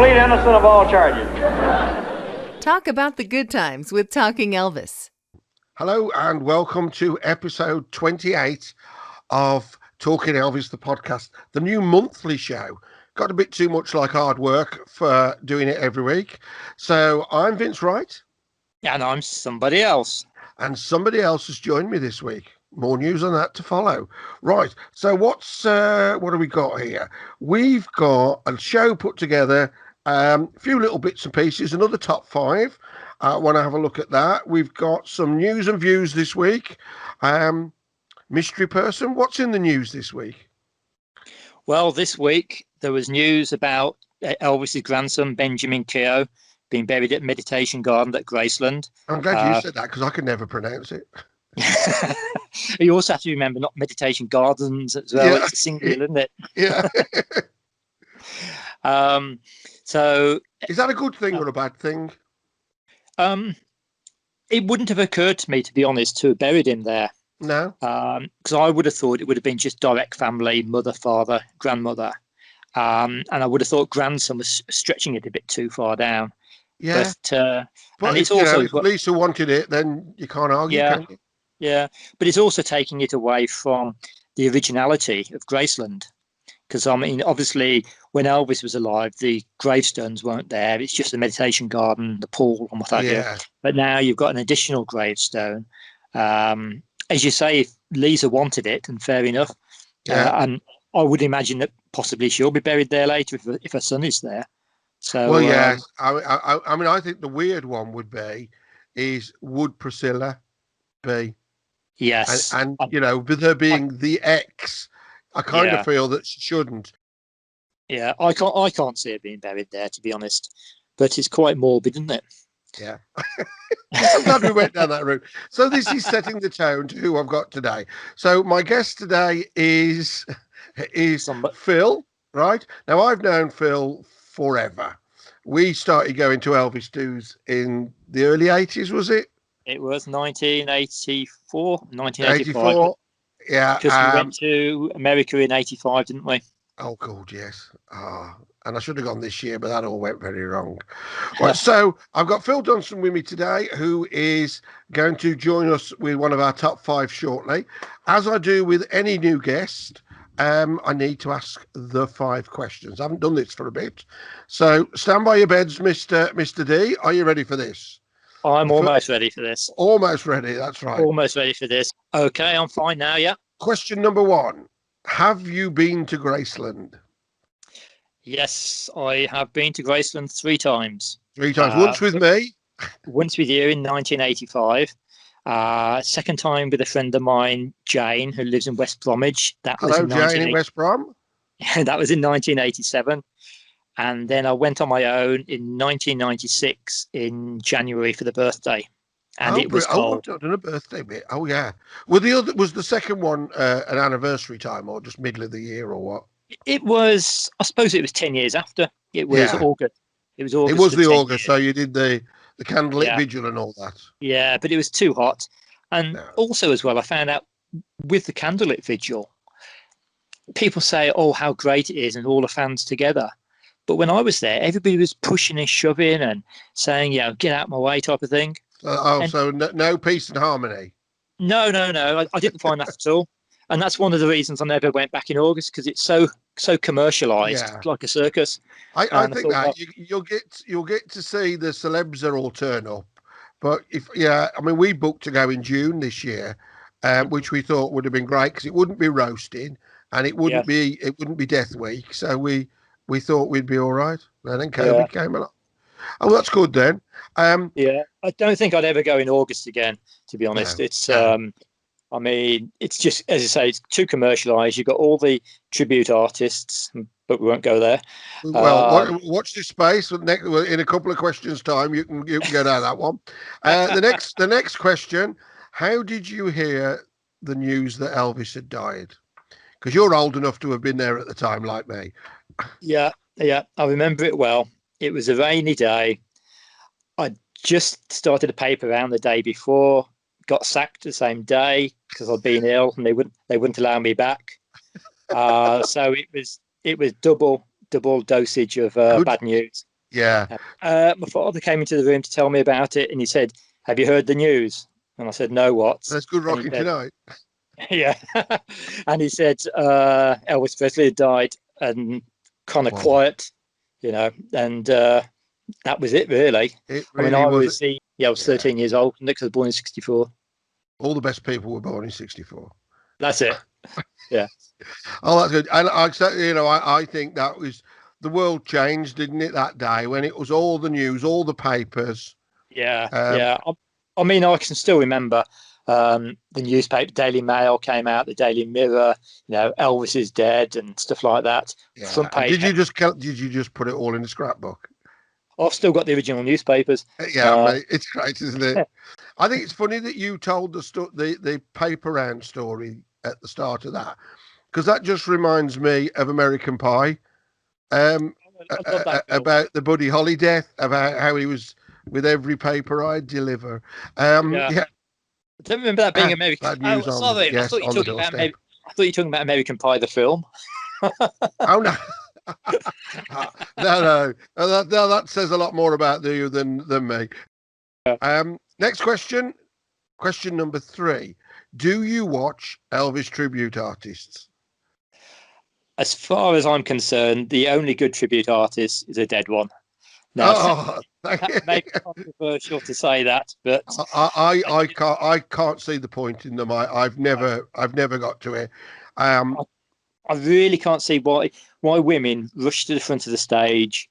plead innocent of all charges. Talk about the good times with Talking Elvis. Hello and welcome to episode 28 of Talking Elvis, the podcast, the new monthly show. Got a bit too much like hard work for doing it every week. So I'm Vince Wright. And I'm somebody else. And somebody else has joined me this week. More news on that to follow. Right. So what have we got here? We've got a show put together, a few little bits and pieces, another top five. I want to have a look at that. We've got some news and views this week. Mystery person, what's in the news this week? Well, this week there was news about Elvis's grandson, Benjamin Keogh, being buried at Meditation Garden at Graceland. I'm glad you said that because I could never pronounce it. You also have to remember not Meditation Gardens as well. Yeah. It's singular, isn't it? Yeah. So is that a good thing or a bad thing? It wouldn't have occurred to me, to be honest, to have buried him there. No. Because I would have thought it would have been just direct family, mother, father, grandmother. And I would have thought grandson was stretching it a bit too far down. Yeah. But and it's also, if Lisa wanted it, then you can't argue, can you? Yeah. But it's also taking it away from the originality of Graceland. Because, I mean, obviously, when Elvis was alive, the gravestones weren't there. It's just the meditation garden, the pool, and what have you. But now you've got an additional gravestone. As you say, if Lisa wanted it, and fair enough. And I would imagine that possibly she'll be buried there later if her son is there. So, well, yeah. I mean, I think the weird one would Priscilla be? Yes. And you know, with her being the ex, I kind of feel that she shouldn't. Yeah, I can't see her being buried there, to be honest. But it's quite morbid, isn't it? Yeah. I'm glad we went down that route. So this is setting the tone to who I've got today. So my guest today is Phil, right? Now, I've known Phil forever. We started going to Elvis dues in the early 80s, was it? It was 1985. Yeah. Because we went to America in 85, didn't we? Oh, God, yes. And I should have gone this year, but that all went very wrong. Right, so I've got Phil Dunstan with me today, who is going to join us with one of our top five shortly. As I do with any new guest, I need to ask the 5 questions. I haven't done this for a bit. So stand by your beds, Mr. D. Are you ready for this? I'm almost ready for this. Almost ready, that's right. Almost ready for this. Okay, I'm fine now, yeah. Question number 1. Have you been to Graceland? Yes, I have been to Graceland 3 times. 3 times. Once with me. Once with you in 1985. Second time with a friend of mine, Jane, who lives in West Bromwich. Hello, Jane in West Brom. That was in 1987. And then I went on my own in 1996 in January for the birthday. And it was cold. I've done a birthday bit. Oh, yeah. Was the second one an anniversary time or just middle of the year or what? It was, I suppose it was 10 years after. It was August. It was August. It was the August, so you did the candlelit vigil and all that. Yeah, but it was too hot. And also as well, I found out with the candlelit vigil, people say, oh, how great it is and all the fans together. But when I was there, everybody was pushing and shoving and saying, get out of my way type of thing. So no peace and harmony? No. I didn't find that at all. And that's one of the reasons I never went back in August, because it's so commercialised, like a circus. I think that you'll get to see the celebs that all turn up. But we booked to go in June this year, which we thought would have been great because it wouldn't be roasting and it wouldn't be Death Week. So we thought we'd be all right. And then COVID came along. Oh, that's good then. I don't think I'd ever go in August again, to be honest. It's it's just, as I say, it's too commercialised. You've got all the tribute artists, but we won't go there. Well, watch this space. In a couple of questions' time, you can go down that one. The next question: how did you hear the news that Elvis had died? Because you're old enough to have been there at the time, like me. Yeah, I remember it well. It was a rainy day. I just started a paper round the day before. Got sacked the same day because I'd been ill and they wouldn't allow me back. So it was double dosage of bad news. Yeah. My father came into the room to tell me about it, and he said, "Have you heard the news?" And I said, "No, what?" That's good And he rocking said, tonight. yeah. And he said, Elvis Presley had died, and kind of Wow. quiet, and that was it, really. It I mean, really was. I was 13 years old. Nick was born in 64. All the best people were born in 64. That's it. Yeah. Oh, that's good. And I think that was the world changed, didn't it, that day when it was all the news, all the papers. Yeah. Um, Yeah. I mean, I can still remember the newspaper, Daily Mail came out, the Daily Mirror, Elvis is dead and stuff like that. Yeah. Front And page. did you just put it all in the scrapbook? I've still got the original newspapers. Yeah, mate, it's great, isn't it? I think it's funny that you told the paper round story at the start of that, because that just reminds me of American Pie. I love that film. About the Buddy Holly death, about how he was with every paper I deliver. Yeah. Yeah. I don't remember that being American. Bad news on Sorry, yes, I thought you on were the talking about doorstep. I thought you were talking about American Pie, the film. Oh no. No, that says a lot more about you than me. Next question number 3. Do you watch Elvis tribute artists? As far as I'm concerned, the only good tribute artist is a dead one. Now, that may be controversial to say that, but I can't see the point in them. I've never got to it. I really can't see why women rush to the front of the stage,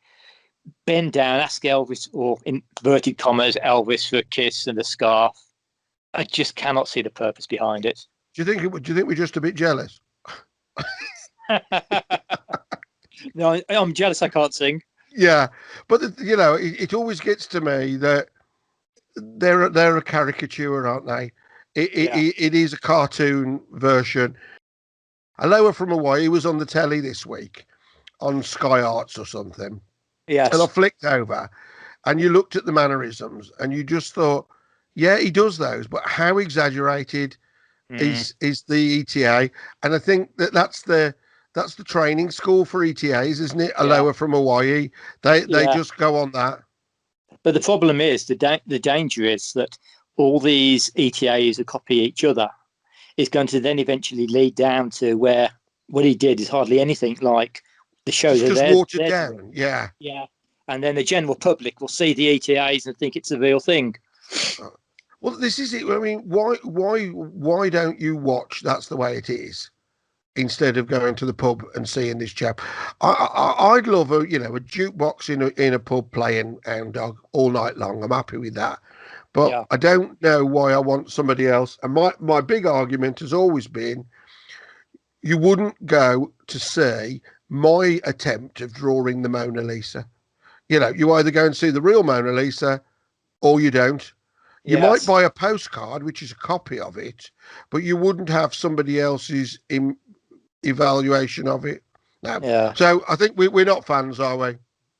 bend down, ask Elvis, or in inverted commas, Elvis for a kiss and a scarf. I just cannot see the purpose behind it. Do you think we're just a bit jealous? No, I'm jealous I can't sing. Yeah, but it always gets to me that they're a caricature, aren't they? It is a cartoon version. A Lower from Hawaii was on the telly this week on Sky Arts or something. Yes. And I flicked over and you looked at the mannerisms and you just thought, yeah, he does those, but how exaggerated is the ETA? And I think that's the training school for ETAs, isn't it? A Lower from Hawaii. They just go on that. But the problem is the danger is that all these ETAs that copy each other is going to then eventually lead down to where what he did is hardly anything like the show. It's just watered down. Yeah. Yeah. And then the general public will see the ETAs and think it's the real thing. Well, this is it. I mean, why don't you watch That's the Way It Is instead of going to the pub and seeing this chap? I'd love a jukebox in a pub playing Hound Dog all night long. I'm happy with that. But I don't know why I want somebody else. And my big argument has always been, you wouldn't go to see my attempt of drawing the Mona Lisa. You either go and see the real Mona Lisa or you don't. You might buy a postcard, which is a copy of it, but you wouldn't have somebody else's evaluation of it. No. Yeah. So I think we're not fans, are we?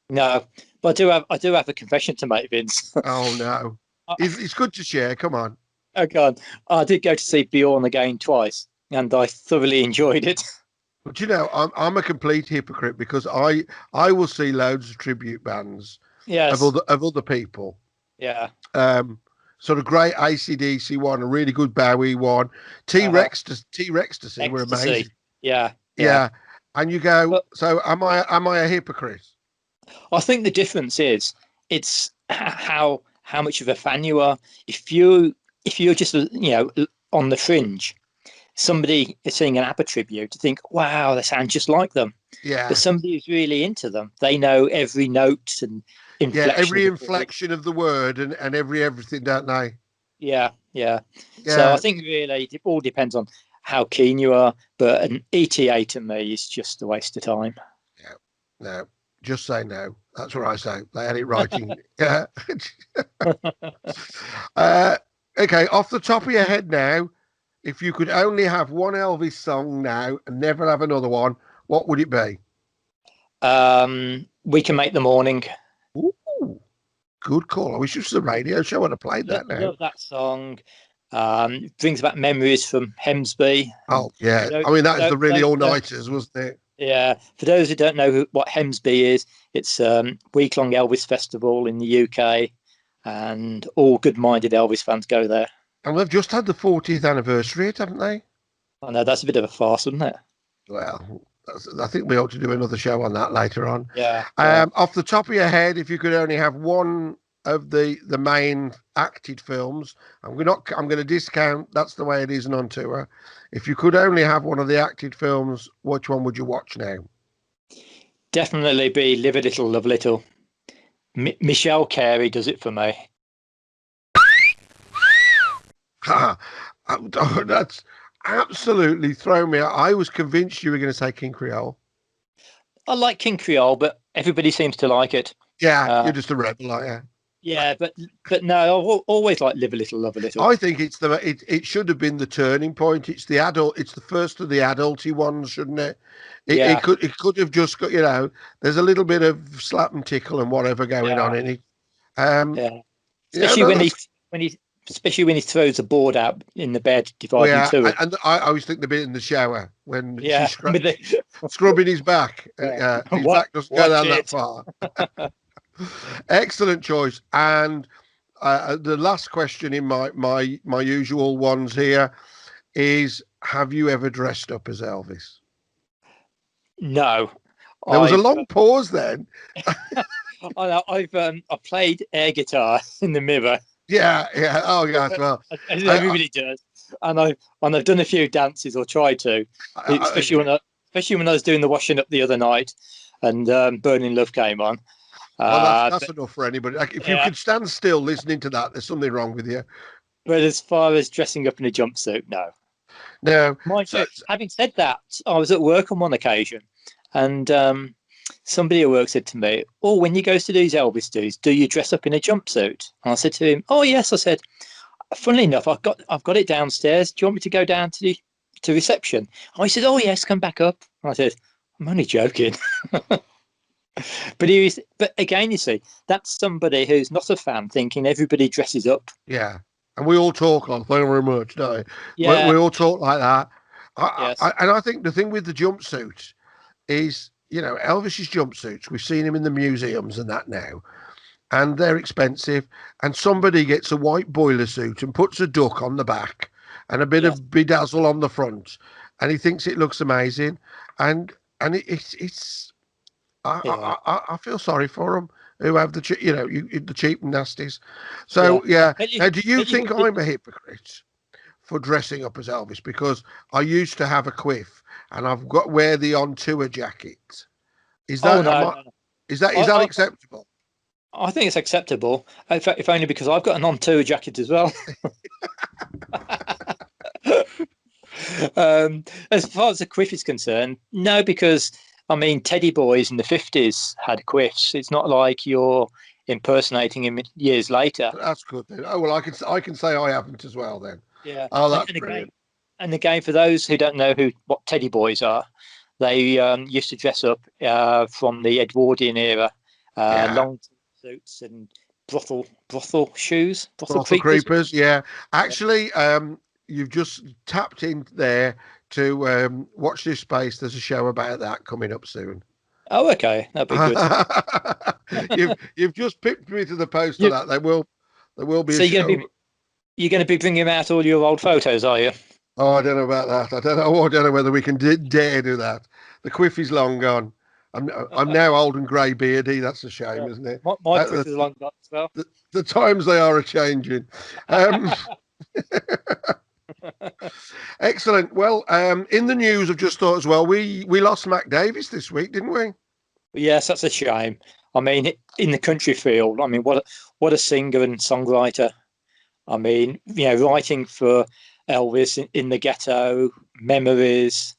No, but I do have a confession to make, Vince. Oh no. It's good to share. Come on. Oh God, I did go to see Bjorn again twice, and I thoroughly enjoyed it. But I'm a complete hypocrite because I will see loads of tribute bands of other people. Yeah. Sort of great AC/DC one, a really good Bowie one, T-Rex to see were amazing. Yeah. And you go, so am I a hypocrite? I think the difference is it's how much of a fan you are. If you're just on the fringe, somebody is singing an ABBA tribute to think, wow, they sound just like them. Yeah. But somebody who's really into them, they know every note and inflection. Yeah, every inflection of the word and everything, don't they? Yeah. So I think really it all depends on how keen you are. But an ETA to me is just a waste of time. Yeah. No. Just say no. That's what I say. They had it writing. Yeah. Okay. Off the top of your head now, if you could only have one Elvis song now and never have another one, what would it be? We Can Make the Morning. Ooh, good call. I wish it was the radio show. I'd have played that now. I love that song. Brings back memories from Hemsby. Oh, yeah. I mean, that was the really all-nighters, wasn't it? Yeah. For those who don't know what Hemsby is, It's week-long Elvis festival in the UK, and all good-minded Elvis fans go there. And they've just had the 40th anniversary, haven't they? I know that's a bit of a farce, isn't it? Well, I think we ought to do another show on that later on. Yeah. Off the top of your head, if you could only have one of the main acted films, I'm going to discount. That's the way it is on tour. If you could only have one of the acted films, which one would you watch now? Definitely be Live a Little, Love a Little. Michelle Carey does it for me. That's absolutely thrown me out. I was convinced you were going to say King Creole. I like King Creole, but everybody seems to like it. Yeah, you're just a rebel, aren't you? Yeah, but no, I've always liked Live a Little, Love a Little. I think it should have been the turning point. It's the first of the adulty ones, shouldn't it? It could have just got, there's a little bit of slap and tickle and whatever going on in it. Especially when he throws a board out in the bed, dividing two. And I always think the bit in the shower when she's scrubbing his back. His back doesn't go down that far. Excellent choice. And the last question in my usual ones here is: have you ever dressed up as Elvis? No. There was a long pause then. I played air guitar in the mirror. Yeah. Oh, yes. Well, as everybody does, and I've done a few dances or tried to, especially when I was doing the washing up the other night, and Burning Love came on. Well, that's enough for anybody. If you could stand still listening to that, there's something wrong with you. But as far as dressing up in a jumpsuit, no. No. Having said that, I was at work on one occasion, and somebody at work said to me, "Oh, when you go to these Elvis dues, do you dress up in a jumpsuit?" And I said to him, "Oh, yes." I said, "Funnily enough, I've got it downstairs. Do you want me to go down to reception?" And he said, "Oh, yes, come back up." And I said, "I'm only joking." But again, you see, that's somebody who's not a fan thinking everybody dresses up. Yeah, and we all talk like, "Thank you very much," don't we? Yeah. We all talk like that. Yes. And I think the thing with the jumpsuit is, Elvis's jumpsuits, we've seen him in the museums and that now, and they're expensive. And somebody gets a white boiler suit and puts a duck on the back and a bit of bedazzle on the front, and he thinks it looks amazing. And it's I feel sorry for them who have the cheap nasties. So Now, do you think I'm a hypocrite for dressing up as Elvis? Because I used to have a quiff, and I've got wear the on tour jacket. Is that is that acceptable? I think it's acceptable. In fact, if only because I've got an on tour jacket as well. As far as the quiff is concerned, no, because I mean, Teddy Boys in the 50s had quiffs. It's not like you're impersonating him years later. That's good then. Oh well, I can say I haven't as well then. Yeah. Oh, that's brilliant. And again, for those who don't know what Teddy Boys are, they used to dress up from the Edwardian era, long suits and brothel shoes, brothel creepers. Yeah, actually, you've just tapped in there to watch this space. There's a show about that coming up soon. Oh, okay, that'd be good. you've just pipped me to the post of that. There will be. So you're going to be bringing out all your old photos, are you? Oh, I don't know about that. I don't know whether we can dare do that. The quiff is long gone. I'm now old and grey beardy. That's a shame, isn't it? My quiff is long gone as well. The times they are changing. Excellent. Well, in the news, I've just thought as well, we lost Mac Davis this week, didn't we? Yes, that's a shame. I mean, in the country field, I mean, what a singer and songwriter. I mean, writing for Elvis in the Ghetto, Memories.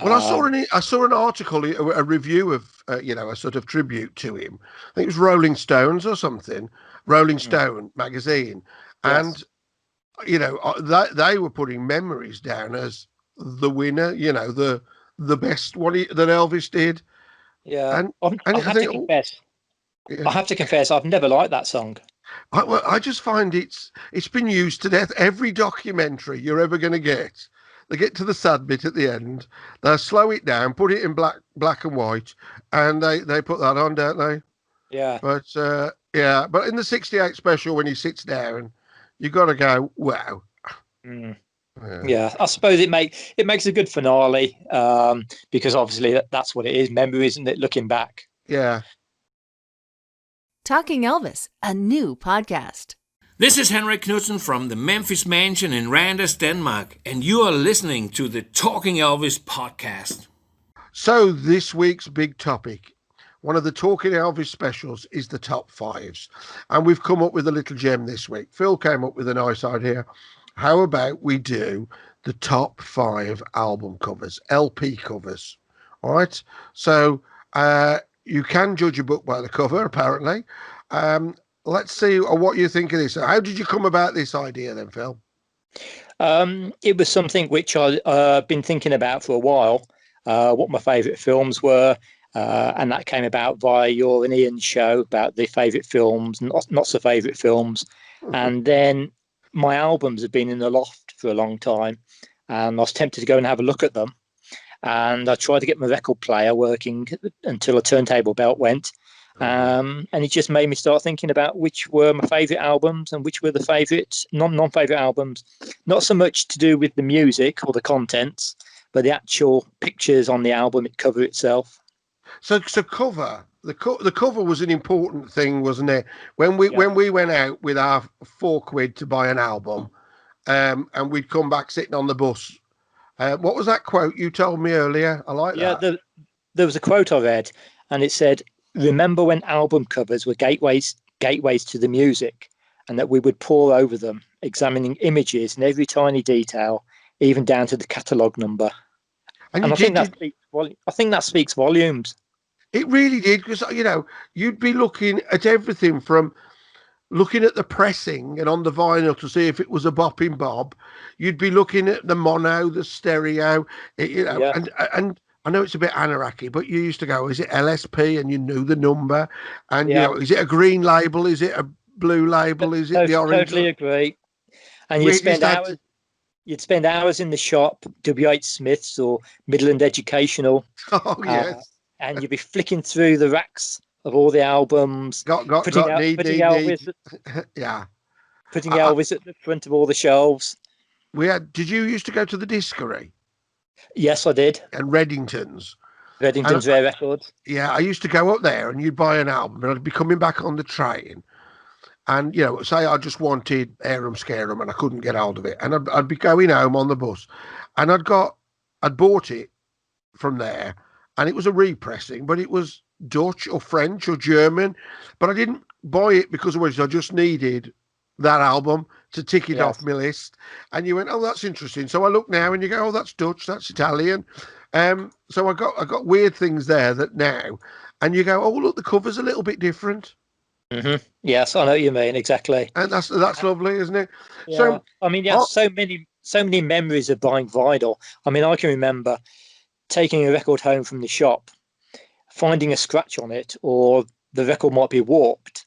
Well, I saw an article, a review of a sort of tribute to him. I think it was Rolling Stones or something, Rolling Stone magazine, and they were putting Memories down as the winner. The best one that Elvis did. Yeah, I have to confess, I've never liked that song. I just find it's been used to death. Every documentary you're ever going to get, they get to the sad bit at the end, they slow it down, put it in black and white, and they put that on, don't they? Yeah. But yeah, but in the 68 special, when he sits down, you got to go, wow. Mm. Yeah, I suppose it makes a good finale, because obviously that's what it is, memory, isn't it? Looking back. Yeah. Talking Elvis, a new podcast. This is Henrik Knudsen from the Memphis Mansion in Randers, Denmark, and you are listening to the Talking Elvis podcast. So this week's big topic, one of the Talking Elvis specials, is the top fives. And we've come up with a little gem this week. Phil came up with a nice idea. How about we do the top 5 album covers, LP covers? All right. So you can judge a book by the cover, apparently. Let's see what you think of this. How did you come about this idea then, Phil? It was something which I've been thinking about for a while, what my favourite films were, and that came about via your and Ian's show about the favourite films, not so favourite films. And then my albums have been in the loft for a long time, and I was tempted to go and have a look at them. And I tried to get my record player working until a turntable belt went. And it just made me start thinking about which were my favourite albums and which were the favourite non-favourite albums. Not so much to do with the music or the contents, but the actual pictures on the album, cover itself. So cover, the cover was an important thing, wasn't it? When we went out with our £4 to buy an album, and we'd come back sitting on the bus. What was that quote you told me earlier? I like that. Yeah, there was a quote I read, and it said, "Remember when album covers were gateways to the music, and that we would pore over them, examining images and every tiny detail, even down to the catalogue number." And I think that speaks volumes. It really did, because you'd be looking at everything from looking at the pressing and on the vinyl to see if it was a bopping bob. You'd be looking at the mono, the stereo, and I know it's a bit anarchy, but you used to go, is it LSP? And you knew the number. And, is it a green label? Is it a blue label? Is it the orange? Totally agree. And you'd spend hours in the shop, W.H. Smith's or Midland Educational. Oh, yes. And you'd be flicking through the racks of all the albums. Elvis at the front of all the shelves. Did you used to go to the Discovery? Yes, I did. And Reddington's Rare Records. Yeah, I used to go up there and you'd buy an album and I'd be coming back on the train. And, say I just wanted Arum Scarum and I couldn't get hold of it. And I'd be going home on the bus. And I'd bought it from there. And it was a repressing, but it was Dutch or French or German. But I didn't buy it because I just needed that album to tick it off my list. And you went, oh, that's interesting. So I look now and you go, oh, that's Dutch, that's Italian. So I got weird things there that now, and you go, oh, look, the cover's a little bit different. Mm-hmm. Yes, I know what you mean, exactly. And that's lovely, isn't it? Yeah. So I mean, so many memories of buying vinyl. I mean, I can remember taking a record home from the shop, finding a scratch on it, or the record might be warped,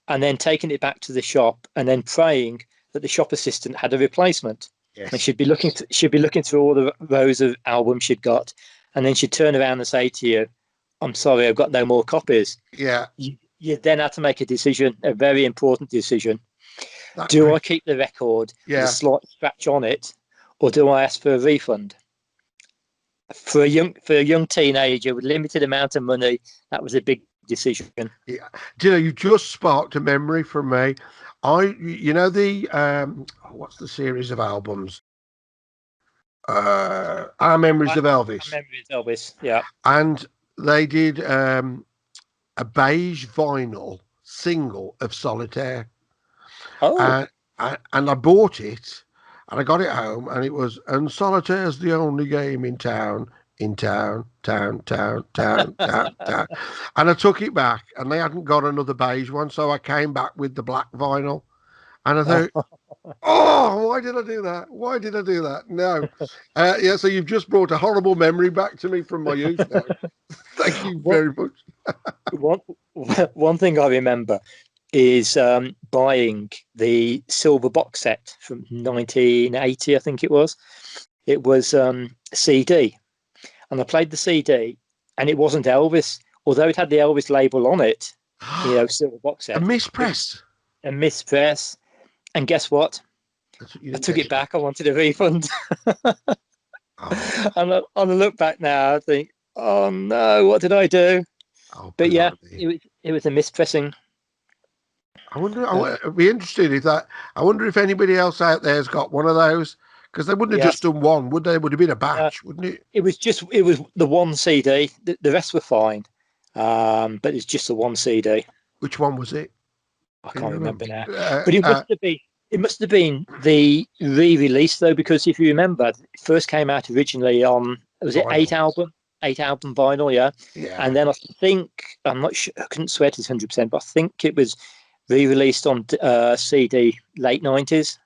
and then taking it back to the shop and then praying that the shop assistant had a replacement. Yes. And she'd be looking through all the rows of albums she'd got, and then she'd turn around and say to you, "I'm sorry, I've got no more copies." Yeah. You then had to make a decision, a very important decision. Do I keep the record with a slight scratch on it, or do I ask for a refund? For a young teenager with limited amount of money, that was a big decision. Yeah. You just sparked a memory from me. The what's the series of albums? Our Memories of Elvis. Our Memories of Elvis, yeah. And they did a beige vinyl single of Solitaire. Oh. And I bought it. And I got it home, and it was, and Solitaire's the only game in town. And I took it back, and they hadn't got another beige one, so I came back with the black vinyl. And I thought, oh, why did I do that? No. So you've just brought a horrible memory back to me from my youth now. Thank you very much. One thing I remember is buying the silver box set from 1980, I think it was. It was CD, and I played the CD, and it wasn't Elvis, although it had the Elvis label on it. Silver box A set. mispress. A mispress. And guess what? That's what you I didn't took get. it back. I wanted a refund. Oh, And on a look back now, I think, oh no, what did I do? But yeah, blimey. it was a mispressing. I wonder. I'd be interested if that. I wonder if anybody else out there's got one of those, because they wouldn't have Yeah, just done one, would they? It would have been a batch, wouldn't it? it was the one CD. The rest were fine, but it's just the one CD. Which one was it? I Can you can't remember remember? now, but it must have been the re-release though, because if you remember, it first came out originally on, was it Vinyl. eight album vinyl, yeah, Yeah. and then I think, I'm not sure, I couldn't swear to this 100%, but I think it was re-released on CD late 90s.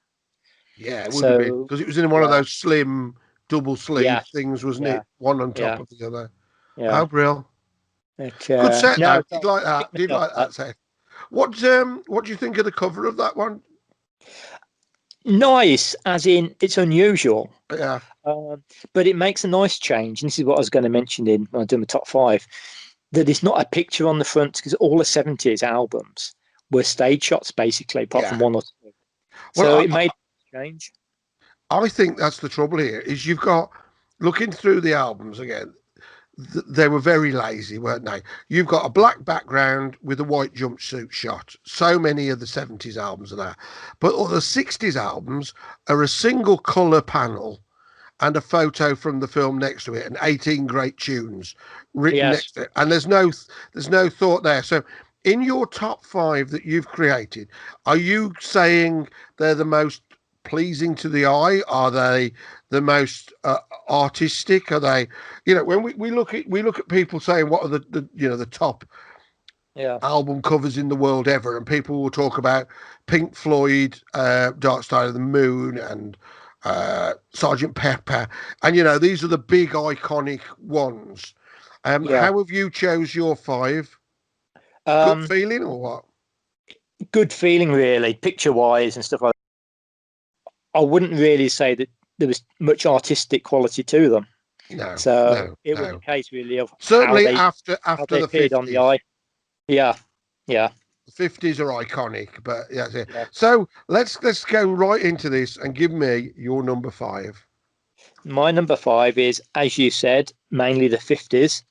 Yeah, it would have been So because it was in one of yeah, those slim double sleeve yeah, things, wasn't yeah, it? One on top yeah, of the other. yeah. Oh, brill. But, Good set no, though. Did like pick that. Did myself like up. that set. What do you think of the cover of that one? Nice, as in it's unusual, Yeah. but it makes a nice change. And this is what I was going to mention when I do my top five, that it's not a picture on the front, because all the 70s albums were stage shots basically, apart from Yeah. one or two. So Well, it made a change. I think that's the trouble here is you've got looking through the albums again. They were very lazy, weren't they? You've got a black background with a white jumpsuit shot. So many of the 70s albums are that. But all the 60s albums are a single colour panel and a photo from the film next to it and 18 great tunes written Yes. next to it. And there's no thought there. So in your top five that you've created, are you saying they're the most pleasing to the eye? Are they the most artistic? Are they, when we look at people saying what are the top Yeah. album covers in the world ever, and people will talk about Pink Floyd, Dark Side of the Moon, and Sergeant Pepper, and these are the big iconic ones. Yeah. How have you chose your five? Gut Um, feeling or what? Good feeling, really, picture wise and stuff like that. I wouldn't really say that there was much artistic quality to them. No, So no, it was no. a case really of Certainly how after they the appeared on the 50s. eye. Yeah. Yeah. The 50s are iconic, but yeah, that's it. Yeah. So let's go right into this and give me your number five. My number five is, as you said, mainly the 50s.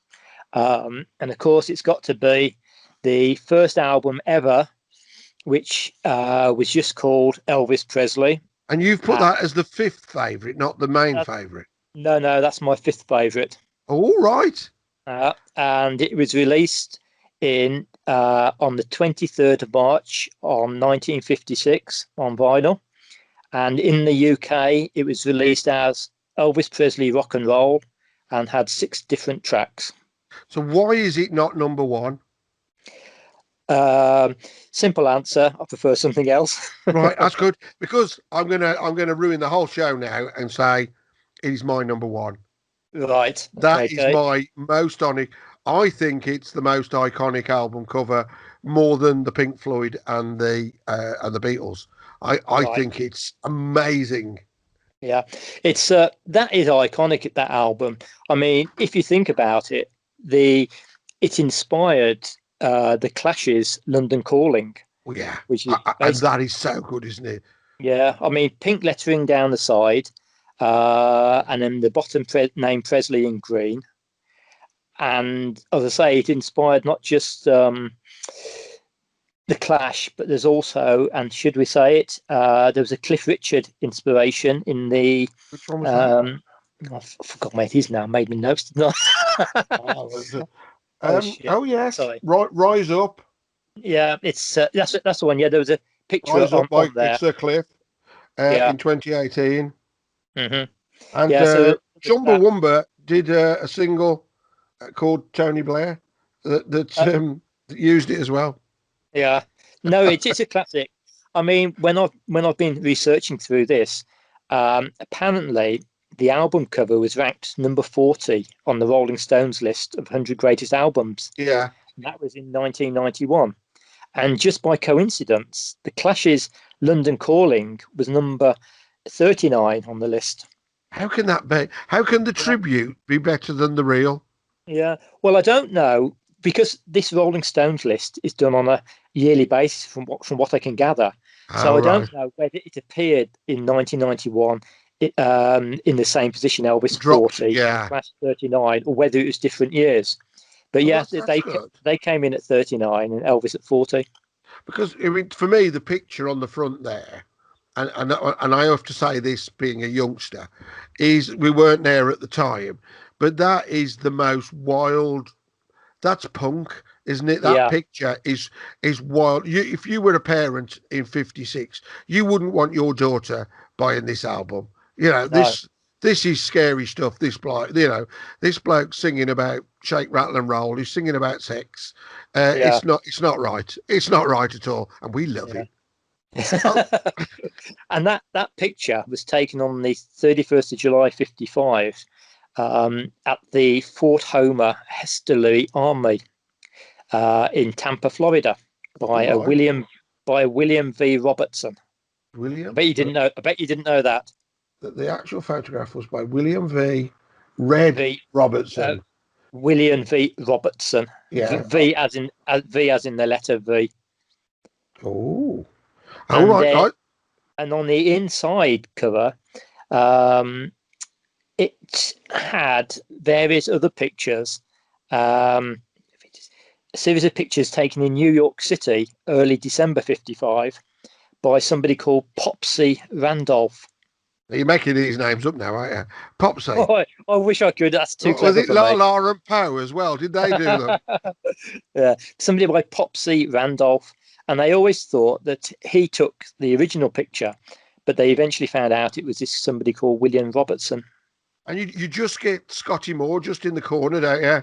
And of course, it's got to be the first album ever, which was just called Elvis Presley. And you've put that as the fifth favourite, not the main favourite. No, that's my fifth favourite. All right. And it was released on the 23rd of March on 1956 on vinyl. And in the UK, it was released as Elvis Presley Rock and Roll and had 6 different tracks. So why is it not number one? Simple answer. I prefer something else. Right, that's good, because I'm gonna ruin the whole show now and say it is my number one. Right. That is my most iconic. I think it's the most iconic album cover, more than the Pink Floyd and the Beatles. I think it's amazing. Yeah, it's that is iconic, that album. I mean, if you think about it, it inspired the Clash's London Calling. Well, yeah, which is and that is so good, isn't it? Yeah, I mean, pink lettering down the side, and then the bottom name Presley in green. And as I say, it inspired not just the Clash, but there's also, and should we say it, there was a Cliff Richard inspiration in the. Which one was that? I forgot where it is now. Made me notes, didn't I? Oh yes, Sorry. Rise Up. Yeah, it's that's the one. Yeah, there was a picture Rise Up by there. Sir Cliff in 2018. Mm-hmm. And so Chumbawamba did a single called Tony Blair that used it as well. Yeah, no, it's a classic. I mean, when I've been researching through this, apparently the album cover was ranked number 40 on the Rolling Stones list of 100 greatest albums. Yeah, and that was in 1991. And just by coincidence, the Clash's London Calling was number 39 on the list. How can that be? How can the tribute be better than the real? Yeah. Well, I don't know, because this Rolling Stones list is done on a yearly basis from what I can gather. So Oh, I right. don't know whether it appeared in 1991 in the same position, Elvis Dropped, 40 and yeah. Clash 39, or whether it was different years. But Well, yeah, that's good. they came in at 39 and Elvis at 40. Because I mean, for me, the picture on the front there, and I have to say this, being a youngster, is we weren't there at the time, but that is the most wild. That's punk, isn't it? That Yeah. picture is wild. If you were a parent in '56, you wouldn't want your daughter buying this album. You know, No. this is scary stuff. This bloke singing about shake, rattle, and roll. He's singing about sex. Yeah. It's not right. It's not right at all, and we love Yeah. it. Oh, And that picture was taken on the 31st of July 55 at the Fort Homer Hesterly Army in Tampa, Florida, by a right, William V. Robertson. I William. bet you didn't know. I bet you didn't know that. The actual photograph was by William V. Red V. Robertson. William V. Robertson. Yeah. V as in the letter V. Oh. Oh, And right, then right. and on the inside cover, it had various other pictures. A series of pictures taken in New York City, early December 55, by somebody called Popsy Randolph. You're making these names up now, aren't you? Popsy. Oh, I wish I could. That's too Was clever it for La me. La and Poe as well? Did they do them? Yeah, somebody by Popsy Randolph. And they always thought that he took the original picture, but they eventually found out it was this somebody called William Robertson. And you just get Scotty Moore just in the corner, don't you?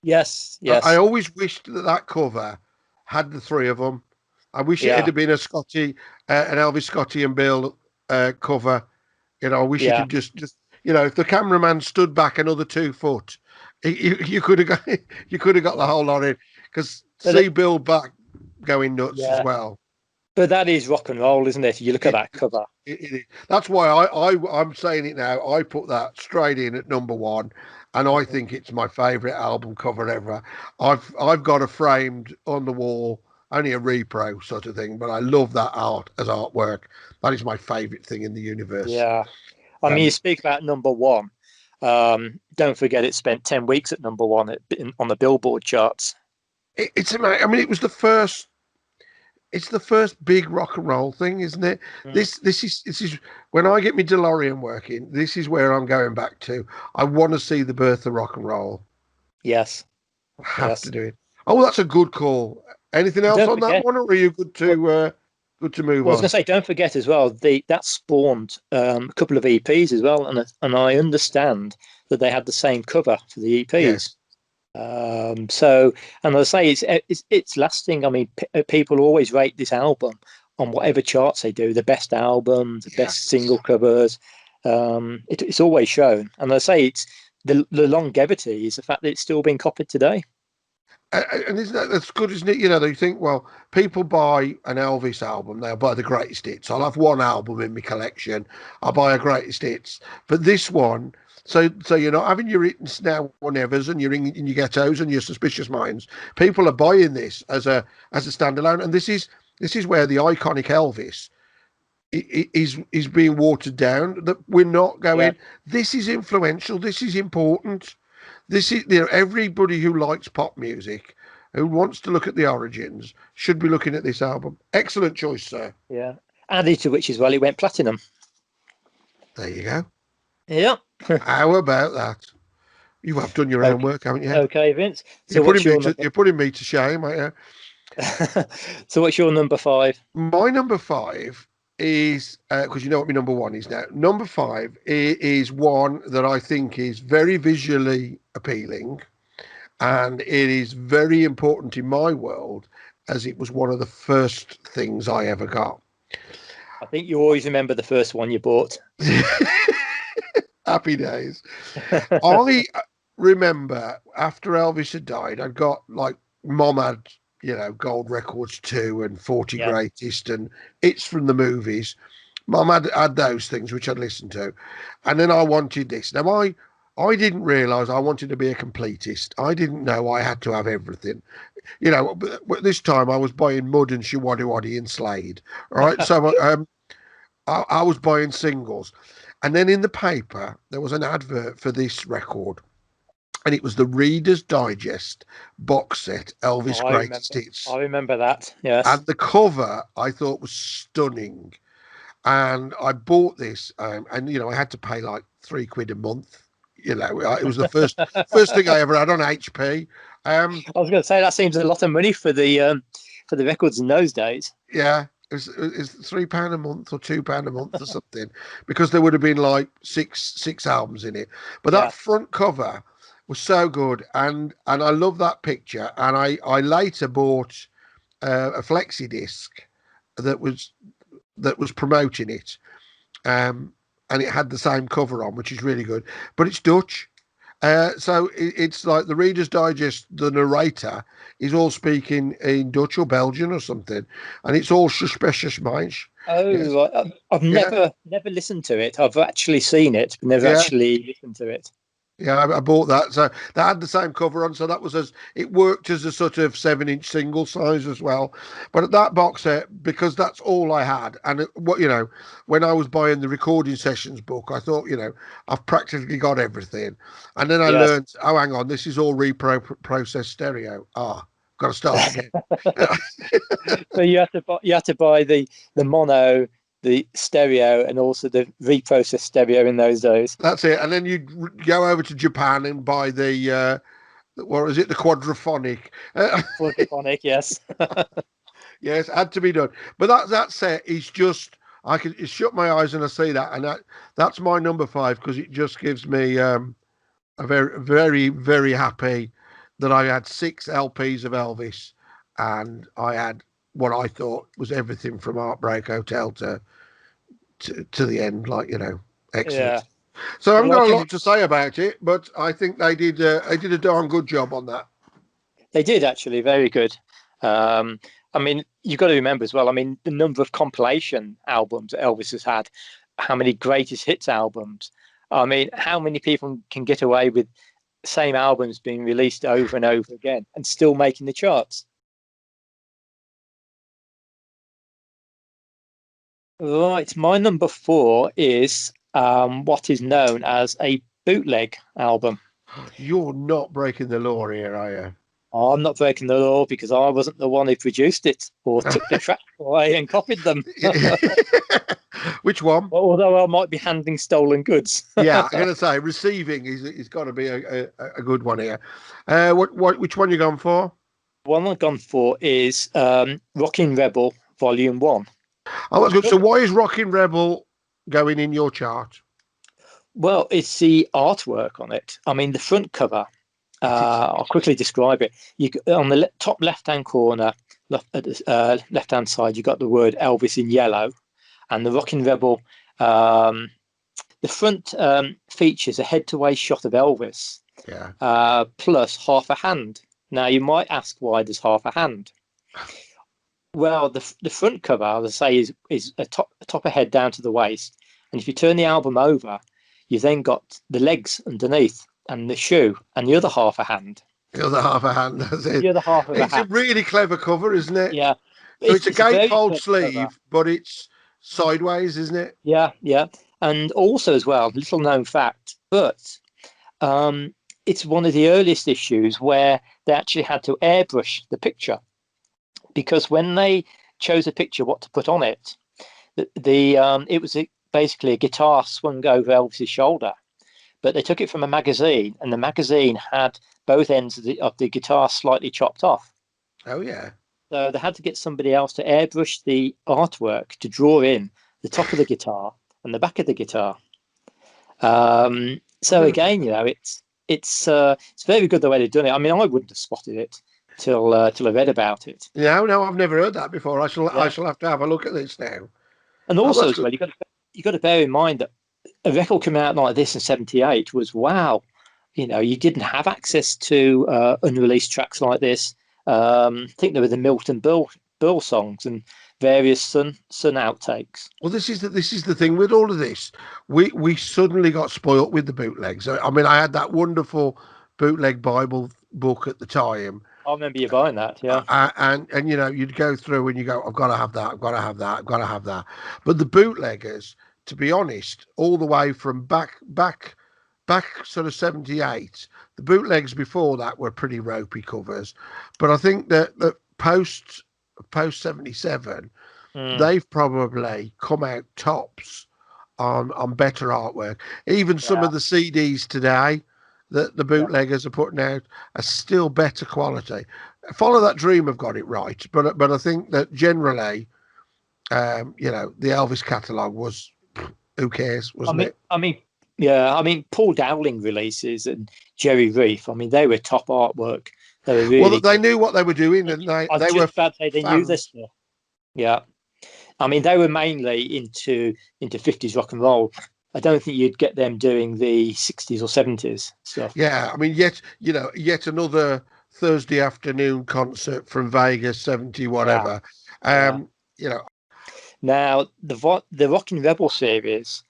Yes, I yes. always wished that cover had the three of them. I wish it Yeah, had been a Scotty, an Elvis, Scotty and Bill cover. You know, I wish you yeah. could just if the cameraman stood back another 2 foot, you could have got you could have got the whole lot in, because But see Bill back going nuts as yeah, well. but that is rock and roll, isn't it? You look at It, that cover. that's why I'm saying it now. I put that straight in at number one, and I think it's my favourite album cover ever. I've got a framed on the wall, only a repro sort of thing, but I love that art as artwork. That is my favourite thing in the universe. Yeah. I mean, you speak about number one. Don't forget it spent 10 weeks at number one on the Billboard charts. It's amazing. I mean, it's the first big rock and roll thing, isn't it? Mm. This is when I get my DeLorean working. This is where I'm going back to. I want to see the birth of rock and roll. Yes. I have Yes. to do it. Oh, that's a good call. Anything else Don't on that forget. one, or are you good to move Well, I was going on? to say, don't forget as well, that spawned a couple of EPs as well, and I understand that they had the same cover for the EPs. Yes. So, and I say it's lasting. I mean, people always rate this album on whatever charts they do, the best album, the best single covers. It's always shown, and I say it's the longevity is the fact that it's still being copied today. And that's good, isn't it? You know, they think, well, people buy an Elvis album, they'll buy the greatest hits. I'll have one album in my collection. I'll buy a greatest hits. But this one, so you're not having your hits now whatevers and your ghettos and your suspicious minds. People are buying this as a standalone, and this is where the iconic Elvis is being watered down. That we're not going. Yeah. This is influential. This is important. This is, everybody who likes pop music, who wants to look at the origins, should be looking at this album. Excellent choice, sir. Yeah. Added to which as well, it went platinum. There you go. Yeah. How about that? You have done your own work, haven't you? Okay, Vince. So you're putting me to shame, aren't you? So what's your number 5? My number 5 is, because you know what my number 1 is now. Number 5 is one that I think is very visually appealing, and it is very important in my world, as it was one of the first things I ever got. I think you always remember the first one you bought. Happy days. I remember after Elvis had died, I'd got, like, Mom had, Gold Records 2 and 40 Greatest, and it's from the movies. Mum had those things which I'd listen to, and then I wanted this. Now I didn't realise I wanted to be a completist. I didn't know I had to have everything. You know, but this time I was buying Mud and Shiwaddy Waddy and Slade. All right, so I was buying singles, and then in the paper there was an advert for this record, and it was the Reader's Digest box set, Elvis Greatest Hits. I remember that. Yes, And the cover I thought was stunning, and I bought this, and you know I had to pay like £3 a month. You know, it was the first thing I ever had on HP. I was going to say that seems a lot of money for the records in those days. Yeah, it's £3 a month or £2 a month or something, because there would have been like six albums in it. But that front cover was so good, and I love that picture. And I later bought a flexi disc that was promoting it, and it had the same cover on, which is really good, but it's Dutch. So it's like the Reader's Digest, the narrator is all speaking in Dutch or Belgian or something, and it's all suspicious minds. Oh, yes. Right. I've never listened to it. I've actually seen it, but never actually listened to it. Yeah, I bought that. So that had the same cover on. So that was it worked as a sort of 7-inch single size as well. But that box set, because that's all I had. And when I was buying the recording sessions book, I thought, I've practically got everything. And then I learned, oh, hang on, this is all reprocessed stereo. Got to start again. So you had to buy the mono, the stereo, and also the reprocessed stereo in those days. That's it. And then you'd go over to Japan and buy the what is it, the quadraphonic? Quadraphonic, yes. Yes, had to be done. But that set is just, I can shut my eyes and I see that, and that's my number 5, because it just gives me a very, very, very happy that I had 6 LPs of Elvis, and I had what I thought was everything from Heartbreak Hotel to the end, excellent. Yeah. So I haven't got a lot to say about it, but I think they did a darn good job on that. They did, actually, very good. I mean, you've got to remember as well, the number of compilation albums that Elvis has had, how many greatest hits albums. How many people can get away with the same albums being released over and over again and still making the charts? Right, my number 4 is what is known as a bootleg album. You're not breaking the law here, are you? I'm not breaking the law, because I wasn't the one who produced it or took the tracks away and copied them. Which one? Well, although I might be handling stolen goods. Yeah, I'm going to say receiving is got to be a good one here. Which one you gone for? One I've gone for is Rockin' Rebel Volume 1. Oh, that's good. So why is Rockin' Rebel going in your chart? Well, it's the artwork on it. The front cover. I'll quickly describe it. On the top left-hand corner, left-hand side, you got the word Elvis in yellow, and the Rockin' Rebel. The front features a head-to-waist shot of Elvis, plus half a hand. Now, you might ask why there's half a hand. Well, the front cover, as I say, is a top of head down to the waist, and if you turn the album over, you then got the legs underneath and the shoe and the other half a hand. The other half a hand, that's it. The other half of a hand. It's a really clever cover, isn't it? Yeah. So it's a gatefold sleeve, cover, but it's sideways, isn't it? Yeah. And also, as well, little known fact, but it's one of the earliest issues where they actually had to airbrush the picture, because when they chose a picture what to put on it, it was basically a guitar swung over Elvis's shoulder, but they took it from a magazine, and the magazine had both ends of the guitar slightly chopped off. Oh yeah. So they had to get somebody else to airbrush the artwork to draw in the top of the guitar and the back of the guitar. So again, it's very good the way they've done it. I wouldn't have spotted it till I read about it. No, I've never heard that before. I shall have to have a look at this now. And also, as well, you got to bear in mind that a record coming out like this in '78 was wow. You didn't have access to unreleased tracks like this. I think there were the Milton Pearl songs and various Sun outtakes. Well, this is the thing with all of this. We suddenly got spoilt with the bootlegs. I mean, I had that wonderful bootleg Bible book at the time. I remember you buying that, yeah. And you know, you'd go through and you go, I've got to have that, I've got to have that, I've got to have that. But the bootleggers, to be honest, all the way from back sort of 78, the bootlegs before that were pretty ropey covers. But I think that post 77, they've probably come out tops on better artwork. Even some of the CDs today that the bootleggers are putting out are still better quality. Follow That Dream have got it right, but I think that generally, you know, the Elvis catalogue was, who cares, wasn't it? I mean, Paul Dowling releases and Jerry Reef. I mean, they were top artwork. They were really well. They knew what they were doing, and they were. They knew this stuff. Yeah, I mean, they were mainly into 50s rock and roll. I don't think you'd get them doing the 60s or 70s stuff. Yeah, I mean, yet another Thursday afternoon concert from Vegas, 70 whatever. You know. Now the Rockin' Rebel series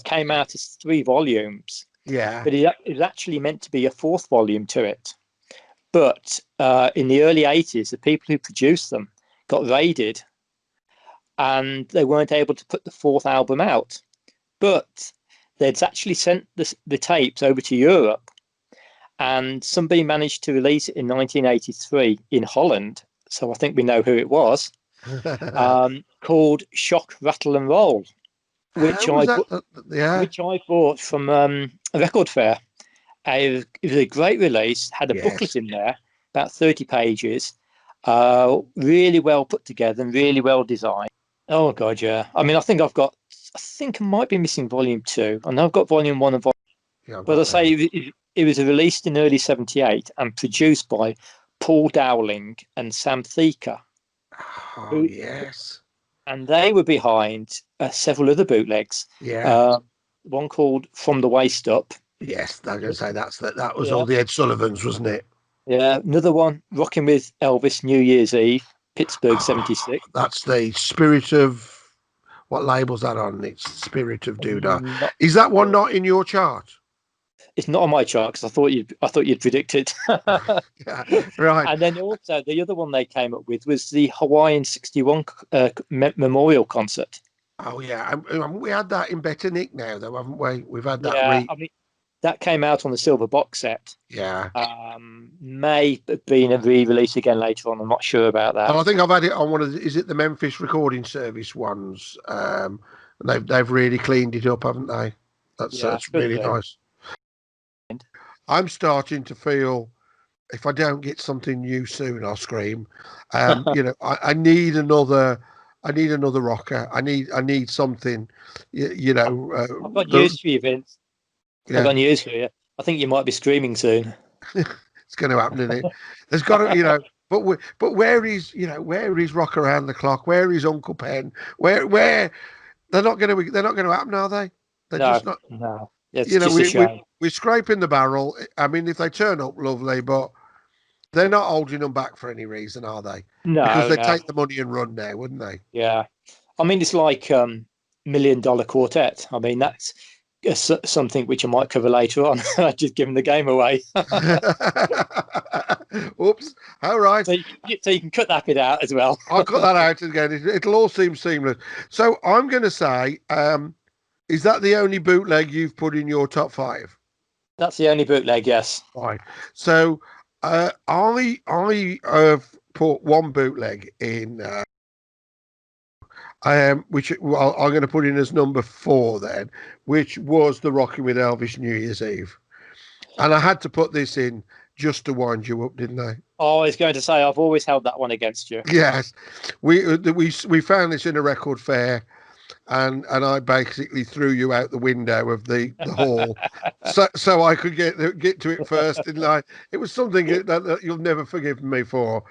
came out as 3 volumes. Yeah. But it was actually meant to be a 4th volume to it. But in the early 80s, the people who produced them got raided and they weren't able to put the 4th album out. But they'd actually sent the tapes over to Europe, and somebody managed to release it in 1983 in Holland. So I think we know who it was, called Shock, Rattle and Roll, which I bought from a record fair. It was a great release, had a booklet in there, about 30 pages, really well put together and really well designed. Oh, God, yeah. I mean, I think I might be missing volume 2. I know I've got volume 1 and volume 2. But I say it was released in early 78 and produced by Paul Dowling and Sam Thieker. Oh, yes. And they were behind several other bootlegs. Yeah. One called From the Waist Up. Yes, I was going to say that was all the Ed Sullivans, wasn't it? Yeah. Another one, Rocking with Elvis, New Year's Eve, Pittsburgh, 76. That's the Spirit of... What label's that on? It's Spirit of Doodah. Is that one not in your chart? It's not on my chart because I thought you'd predict it. Yeah, right. And then also the other one they came up with was the Hawaiian 61 memorial concert. Oh yeah, we had that in Better Nick now, though, haven't we? We've had that. Yeah, I mean that came out on the silver box set. Yeah. May have been a re-release again later on. I'm not sure about that. Oh, I think I've had it on one of is it the Memphis Recording Service ones? And they've really cleaned it up, haven't they? That's really nice. I'm starting to feel if I don't get something new soon, I'll scream. You know, I need another rocker. I need something. You know, I've got news for you, Vince. Yeah. I've got news for you. I think you might be screaming soon. It's going to happen, isn't it? There's got to, you know. But where is Rock Around the Clock? Where is Uncle Pen? Where they're not going to happen, are they? They're just not. No. It's you know, just a shame. we're scraping the barrel. I mean, if they turn up, lovely, but they're not holding them back for any reason, are they? No, because they take the money and run now, wouldn't they? Yeah, I mean, it's like $1 Million Quartet. I mean, that's something which I might cover later on. Just giving the game away. Oops. All right. So you can cut that bit out as well. I'll cut that out again. It'll all seem seamless. So I'm going to say, is that the only bootleg you've put in your top 5? That's the only bootleg, yes. Right. So I have put one bootleg in, which I'm going to put in as number 4 then, which was the Rocking with Elvis New Year's Eve. And I had to put this in just to wind you up, didn't I? Oh, I was going to say, I've always held that one against you. Yes. We found this in a record fair, and I basically threw you out the window of the hall so I could get to it first, didn't I? It was something that you'll never forgive me for.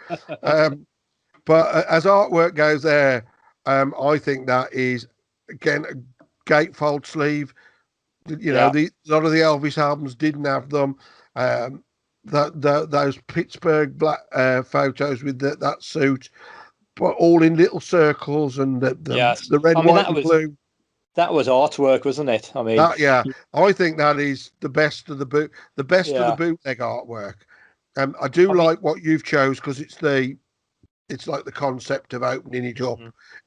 But as artwork goes there, I think that is, again, a gatefold sleeve. You know, a lot of the Elvis albums didn't have them. Those Pittsburgh black photos with that suit, but all in little circles, and the red, white, and blue. That was artwork, wasn't it? I mean, I think that is the best of the bootleg artwork. I do like what you've chose because it's like the concept of opening it up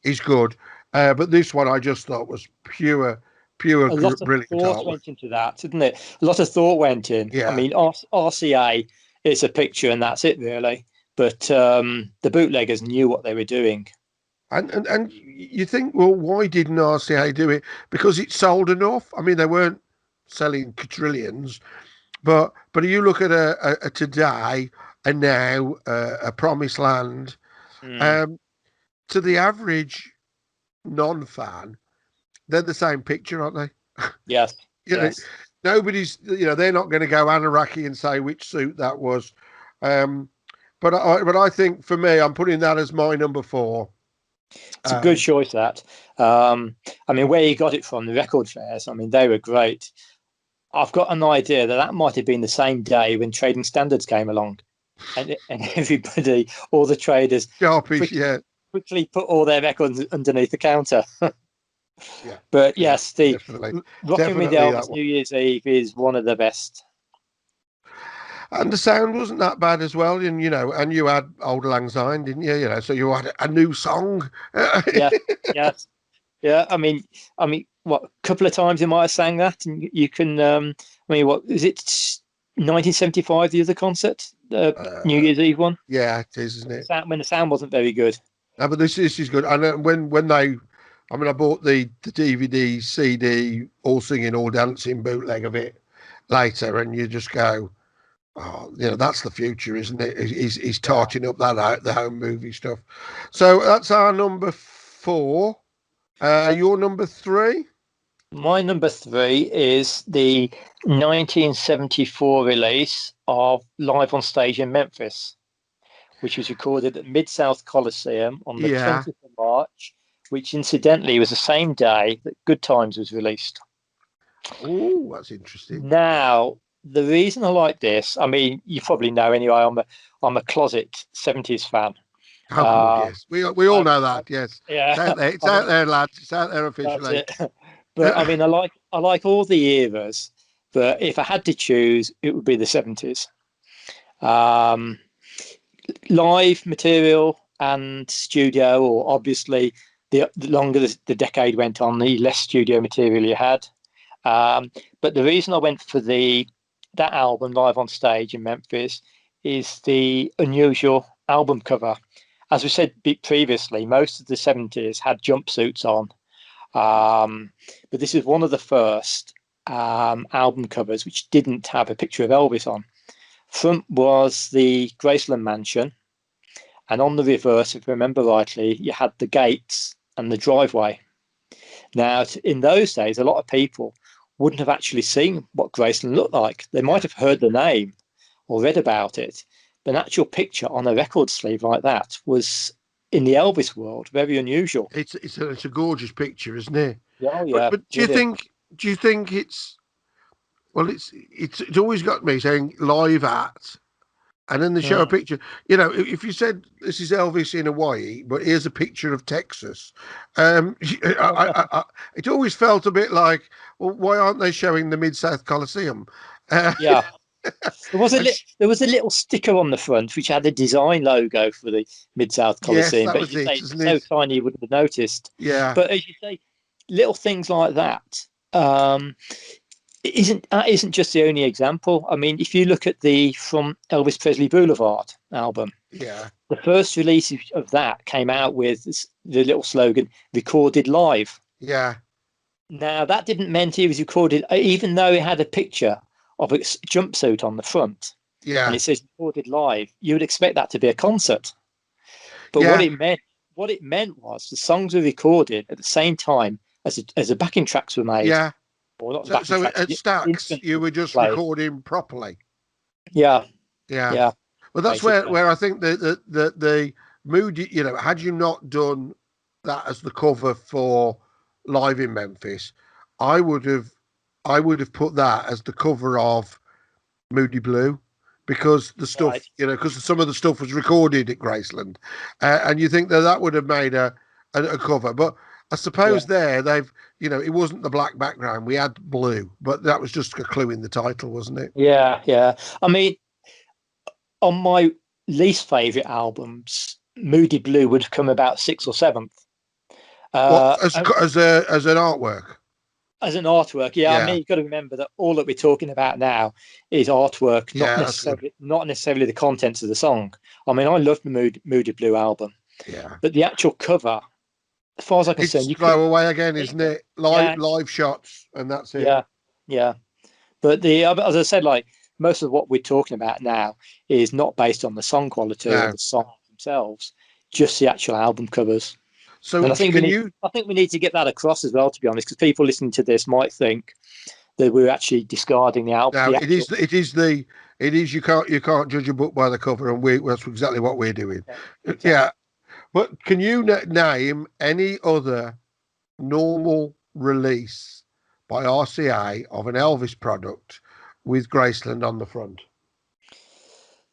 is good. But this one I just thought was pure brilliant thought artwork. Went into that, didn't it? A lot of thought went in. Yeah. I mean, RCA is a picture and that's it, really. But the bootleggers knew what they were doing. And you think, well, why didn't RCA do it? Because it sold enough. I mean, they weren't selling quadrillions, but you look at a Today and now a Promised Land. To the average non-fan, they're the same picture, aren't they? Yes. Yes. Nobody's, they're not going to go Anoraki and say which suit that was. But I think for me, I'm putting that as my number 4. It's a good choice, that. I mean, where you got it from, the record fairs, I mean, they were great. I've got an idea that might have been the same day when trading standards came along. And everybody, all the traders, quickly put all their records underneath the counter. But yes, Rocking with Elvis New Year's Eve is one of the best. And the sound wasn't that bad as well, and you had Old Lang Syne, didn't you? So you had a new song. Yeah. I mean, what, a couple of times you might have sang that, and you can. What is it? 1975, the other concert, New Year's Eve one. Yeah, it is, isn't it? When the sound wasn't very good. No, but this is good. And when they, I bought the DVD, CD, all singing, all dancing bootleg of it later, and you just go, oh, that's the future, isn't it? He's tarting up the home movie stuff. So that's our number 4. Your number 3? My number 3 is the 1974 release of Live on Stage in Memphis, which was recorded at Mid-South Coliseum on the 20th of March, which incidentally was the same day that Good Times was released. Oh, that's interesting. Now, the reason I like this, I mean, you probably know anyway, I'm a closet 70s fan. Yes. We all know that, yes. Yeah. It's out there, lads. It's out there officially. But I mean, I like all the eras, but if I had to choose, it would be the 70s. Live material and studio, or obviously the longer the decade went on, the less studio material you had. But the reason I went for that album, Live on Stage in Memphis, is the unusual album cover. As we said previously, most of the 70s had jumpsuits on. But this is one of the first album covers which didn't have a picture of Elvis on. Front was the Graceland Mansion, and on the reverse, if I remember rightly, you had the gates and the driveway. Now, in those days, a lot of people wouldn't have actually seen what Graceland looked like. They might have heard the name or read about it, but an actual picture on a record sleeve like that was, in the Elvis world, very unusual. It's a gorgeous picture, isn't it? Oh, yeah. But do you think it's, well, it's always got me saying live at, and then they show a picture. If you said this is Elvis in Hawaii, but here's a picture of Texas, it always felt a bit like, well, why aren't they showing the Mid-South Coliseum? Yeah. There was a little sticker on the front which had a design logo for the Mid-South Coliseum, but it's so tiny you wouldn't have noticed. Yeah. But as you say, little things like that isn't just the only example. I mean, if you look at from Elvis Presley Boulevard album, the first release of that came out with the little slogan, "Recorded live." Yeah. Now that didn't mean he was recorded, even though it had a picture of a jumpsuit on the front. Yeah. And it says recorded live. You would expect that to be a concert. But what it meant was the songs were recorded at the same time as the backing tracks were made. Yeah. Or not so tracks, at Stax, you were just recording properly. Yeah. Yeah. Well, that's where I think the mood, had you not done that as the cover for Live in Memphis, I would have put that as the cover of Moody Blue, because the stuff, Right. because some of the stuff was recorded at Graceland, and you think that that would have made a cover. But I suppose they've, it wasn't the black background. We had blue, but that was just a clue in the title, wasn't it? Yeah, yeah. I mean, on my least favorite albums, Moody Blue would have come about sixth or seventh. Well, as an artwork. As an artwork, yeah. I Yeah. mean, you've got to remember that all that we're talking about now is artwork, Yeah, that's good. not necessarily the contents of the song. I mean, I love the Moody Blue album, Yeah. but the actual cover, as far as I'm It's concerned, you throw could, away again, isn't it? Live shots, and that's it. yeah, yeah. But as I said, like most of what we're talking about now is not based on the song quality or No. the songs themselves, just the actual album covers. So And I think can I think we need to get that across as well, to be honest, because people listening to this might think that we're actually discarding the album. Now it is you can't judge a book by the cover, and that's exactly what we're doing. Exactly. Yeah, but can you name any other normal release by RCA of an Elvis product with Graceland on the front?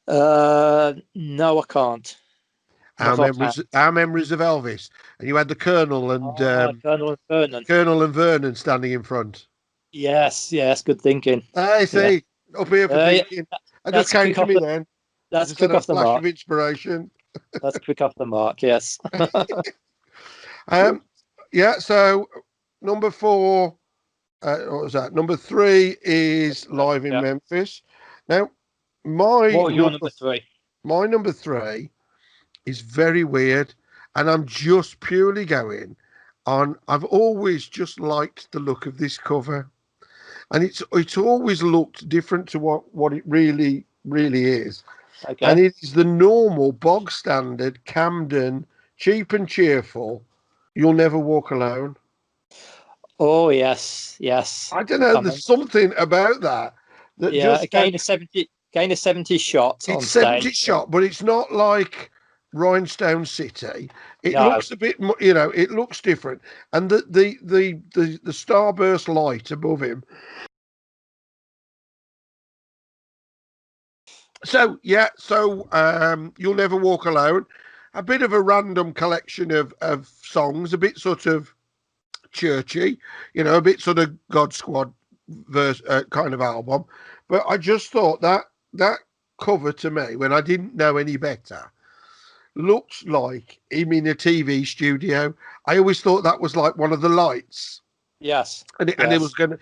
No, I can't. Our memories of Elvis, and you had the Colonel and Colonel and Vernon. Colonel and Vernon standing in front. Yes, good thinking. I see. Up here for thinking. It just came to me then. That's quick off the mark. Of inspiration. That's quick off the mark. Yes. Yeah. So number 4, what was that? Number 3 is Live in Memphis. Now, what was your number 3? My number 3 is very weird, and I'm just purely going on. I've always just liked the look of this cover, and it's always looked different to what it really is. Okay. And it is the normal bog standard Camden, cheap and cheerful, You'll Never Walk Alone. Oh yes. I don't know. There's something about that just again a 70s shot. It's 70s shot, but it's not like Rhinestone City. It looks a bit, it looks different, and the starburst light above him. So You'll Never Walk Alone, a bit of a random collection of songs, a bit sort of churchy, a bit sort of God Squad verse kind of album. But I just thought that cover, to me, when I didn't know any better, looked like him in a TV studio. I always thought that was like one of the lights. Yes. And I was going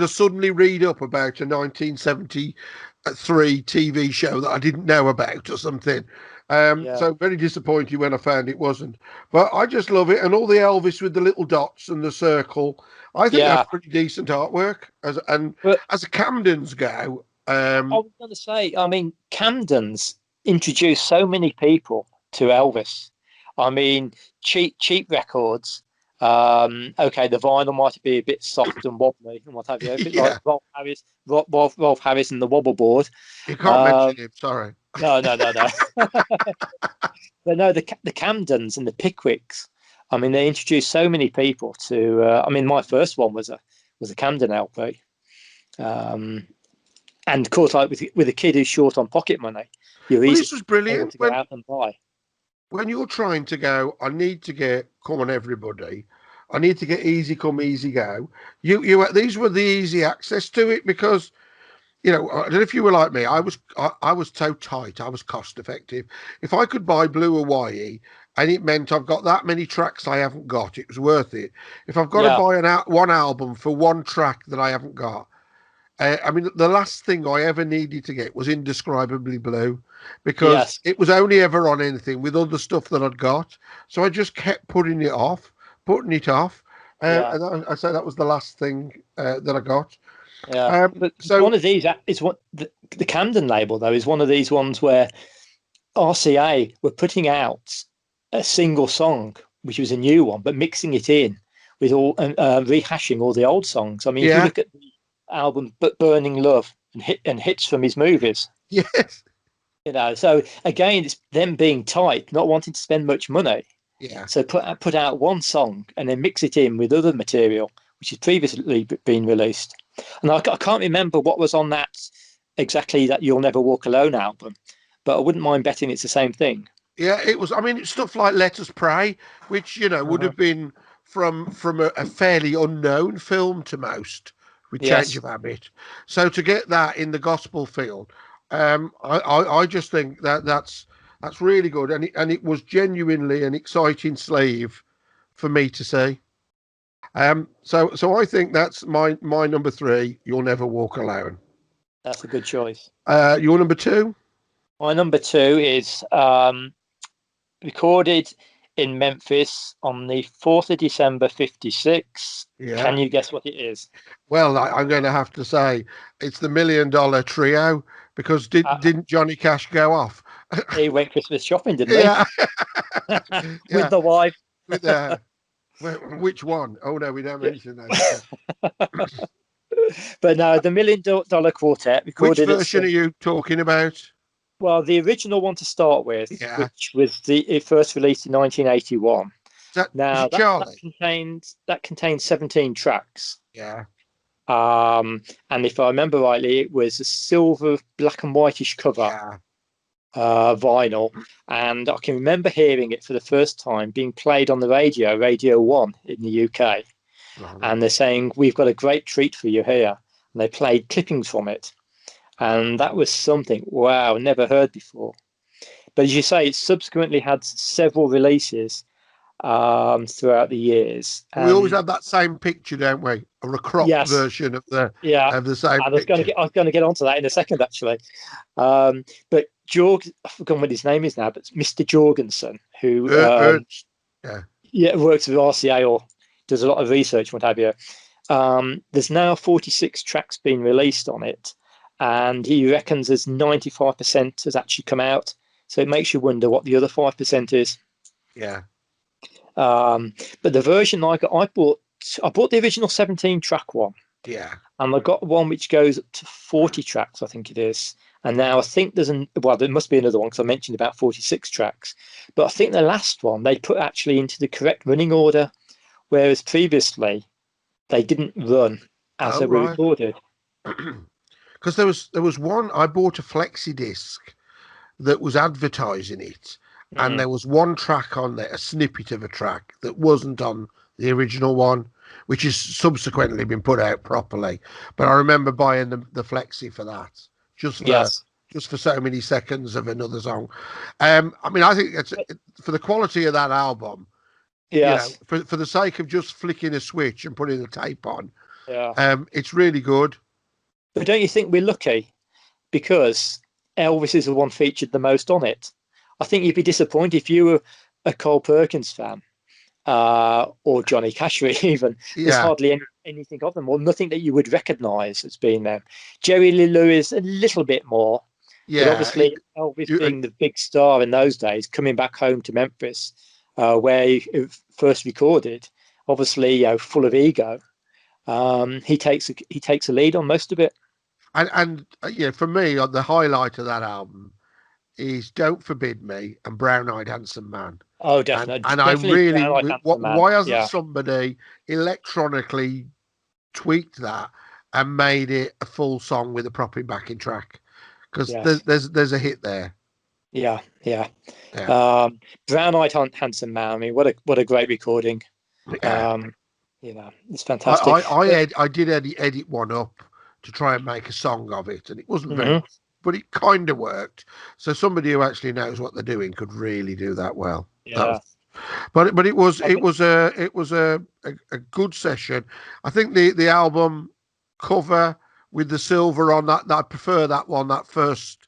to suddenly read up about a 1973 TV show that I didn't know about or something. So very disappointed when I found it wasn't. But I just love it, and all the Elvis with the little dots and the circle. I think that's pretty decent artwork. As a Camden's go, I was going to say, I mean, Camden's introduced so many people to Elvis. I mean, cheap records. Okay, the vinyl might be a bit soft and wobbly and what have you. A bit like Rolf Harris and the Wobble Board. You can't mention him. Sorry. No. But no, the Camdens and the Pickwicks. I mean, they introduced so many people to. I mean, my first one was a Camden LP, and of course, like with a kid who's short on pocket money, this was brilliant. To go out and buy. When you're trying to go, I need to get Come On Everybody, I need to get Easy Come Easy Go. These were the easy access to it, because I don't know if you were like me. I was so tight. I was cost effective. If I could buy Blue Hawaii and it meant I've got that many tracks I haven't got, it was worth it. If I've got to buy one album for one track that I haven't got, I mean, the last thing I ever needed to get was Indescribably Blue, because it was only ever on anything with other stuff that I'd got. So I just kept putting it off. And I say that was the last thing that I got. Yeah, but so one of these is what the Camden label, though, is one of these ones where RCA were putting out a single song, which was a new one, but mixing it in with all rehashing all the old songs. I mean, if you look at the album "But Burning Love" and hits from his movies, yes, so again, it's them being tight, not wanting to spend much money. Yeah. So put out one song and then mix it in with other material which has previously been released. And I can't remember what was on that exactly that "You'll Never Walk Alone" album, but I wouldn't mind betting it's the same thing. Yeah, it was. I mean, it's stuff like "Let Us Pray," which would have been from a fairly unknown film to most, with Change Yes. of Habit. So to get that in the gospel field, I just think that's really good, and it was genuinely an exciting sleeve for me to see. So I think that's my number three. "You'll Never Walk Alone." That's a good choice. Your number two? My number two is recorded in Memphis on the 4th of December, 56. Yeah. Can you guess what it is? Well, I'm going to have to say it's the $1 Million Trio, because didn't Johnny Cash go off? He went Christmas shopping, didn't Yeah. he? Yeah. With the wife. With which one? Oh no, we don't mention that. But no, the $1 Million Quartet Which recorded. version are you talking about? Well, the original one to start with, Yeah. which was it first released in 1981. Is Now it Charlie? that contained 17 tracks. Yeah. And if I remember rightly, it was a silver, black and whitish cover. Yeah. Vinyl, and I can remember hearing it for the first time being played on the Radio 1 in the UK. And they're saying, "We've got a great treat for you here." And they played clippings from it. And that was something, wow, never heard before. But as you say, it subsequently had several releases throughout the years. We always have that same picture, don't we? Or a cropped version of the same picture. I was going to get onto that in a second, actually. But I've forgotten what his name is now, but it's Mr. Jorgensen, who works with RCA or does a lot of research, what have you. There's now 46 tracks being released on it, and he reckons there's 95% has actually come out. So it makes you wonder what the other 5% is. Yeah. But the version I bought the original 17 track one. Yeah. And I got one which goes up to 40 tracks, I think it is. And now I think there must be another one, because I mentioned about 46 tracks. But I think the last one they put actually into the correct running order, whereas previously they didn't run as they were recorded. Because there was one, I bought a flexi disc that was advertising it, and there was one track on there, a snippet of a track that wasn't on the original one, which has subsequently been put out properly. But I remember buying the flexi for that, just for so many seconds of another song. I mean, I think it's for the quality of that album. Yes. For the sake of just flicking a switch and putting the tape on. Yeah. It's really good. But don't you think we're lucky because Elvis is the one featured the most on it? I think you'd be disappointed if you were a Carl Perkins fan or Johnny Cash even. There's hardly anything of them, or nothing that you would recognise as being them. Jerry Lee Lewis a little bit more. Yeah. But obviously Elvis being the big star in those days, coming back home to Memphis, where he first recorded, obviously full of ego. He takes a lead on most of it. And for me, the highlight of that album is "Don't Forbid Me" and "Brown Eyed Handsome Man." Oh, definitely. And I really, why hasn't somebody electronically tweaked that and made it a full song with a proper backing track? Because there's a hit there. Yeah. "Brown Eyed Handsome Man." I mean, what a great recording. It's fantastic. I did edit one up to try and make a song of it, and it wasn't very, but it kind of worked. So somebody who actually knows what they're doing could really do that well. Yeah. But it was a good session. I think the album cover with the silver on that, I prefer that one. That first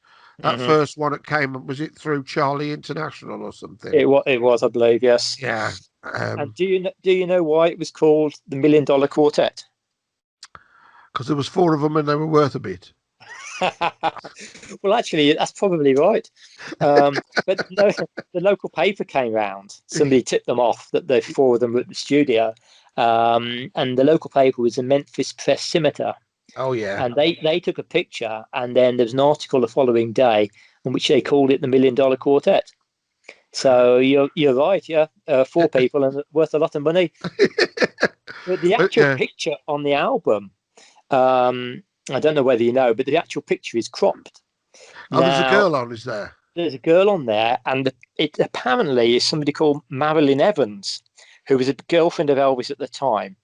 one that came, was it through Charlie International or something? It was, I believe, yes. Yeah. And do you know why it was called the $1 Million Quartet? Because there was 4 of them and they were worth a bit. Well, actually, that's probably right. But no, the local paper came round. Somebody tipped them off that the 4 of them were at the studio. And the local paper was the Memphis Press Scimitar. Oh, yeah. And they took a picture, and then there was an article the following day in which they called it the $1 Million Quartet. So you're right, 4 people and worth a lot of money. But the actual picture on the album I don't know whether you know, but the actual picture is cropped. Oh, there's a Now, girl on, is there? there's a girl on there, and it apparently is somebody called Marilyn Evans, who was a girlfriend of Elvis at the time.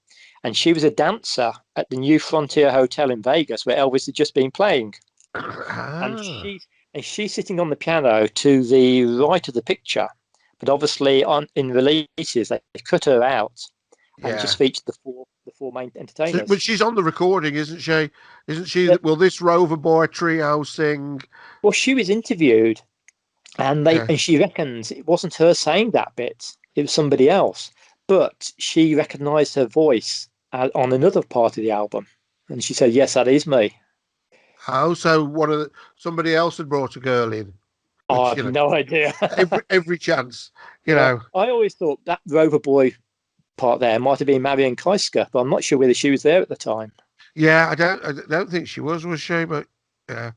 And she was a dancer at the New Frontier Hotel in Vegas, where Elvis had just been playing. And Ah. she's sitting on the piano to the right of the picture. But obviously, in releases, they cut her out and Yeah. just featured the four main entertainers. But she's on the recording, isn't she? Isn't she? Yeah. Will this Rover Boy trio sing? Well, she was interviewed, and she reckons it wasn't her saying that bit; it was somebody else. But she recognised her voice on another part of the album, and she said, "Yes, that is me." Oh, so somebody else had brought a girl in. Oh, I Which, have no idea. every chance, you know. I always thought that Rover Boy part there might have been Marion Keisker, but I'm not sure whether she was there at the time. Yeah, I don't think she was she? But yeah,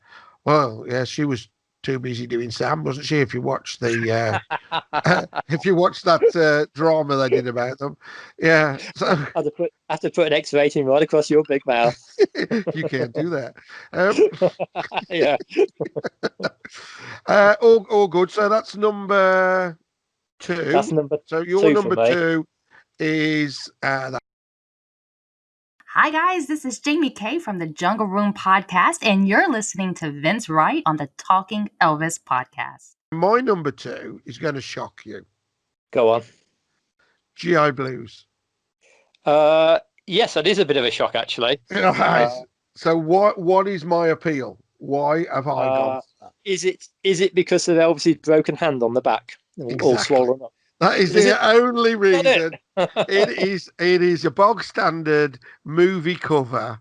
well, yeah, she was too busy doing Sam, wasn't she? If you watch the if you watch that drama they did about them, yeah. So I had to put an X rating right across your big mouth. you can't do that. Yeah. All good. So that's number 2. That's number So your 2 number for me. 2 is Hi, guys. This is Jamie Kay from the Jungle Room podcast, and you're listening to Vince Wright on the Talking Elvis podcast. my number 2 is going to shock you. Go on. GI Blues. Yes, that is a bit of a shock, actually. So what is my appeal? Why have I gone for that? Is it because of Elvis's broken hand on the back, all Exactly. swollen up? That is the only reason. It is a bog standard movie cover,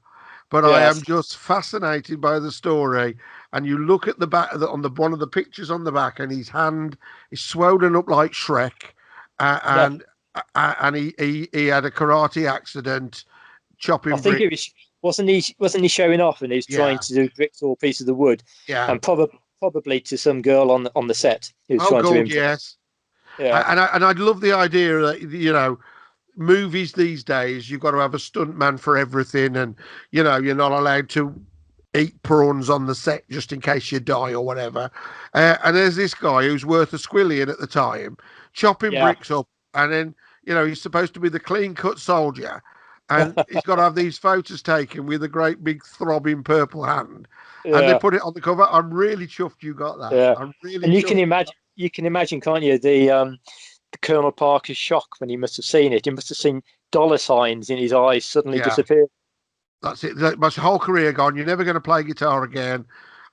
but I am just fascinated by the story. And you look at the back on one of the pictures on the back, and his hand is swollen up like Shrek, and he had a karate accident, chopping. I think it was wasn't he showing off, and he was trying to do bricks or pieces of wood, and probably to some girl on the set. He was trying to impress. Yes. Yeah. And I'd love the idea that, you know, movies these days, you've got to have a stuntman for everything, and, you know, you're not allowed to eat prawns on the set just in case you die or whatever. And there's this guy who's worth a squillion at the time, chopping bricks up, and then, you know, he's supposed to be the clean-cut soldier, and he's got to have these photos taken with a great big throbbing purple hand, and they put it on the cover. I'm really chuffed you got that. Yeah. I'm really and chuffed. you can imagine, can't you, the Colonel Parker's shock when he must have seen it. He must have seen dollar signs in his eyes suddenly disappear. That's it. That's my whole career gone. You're never going to play guitar again.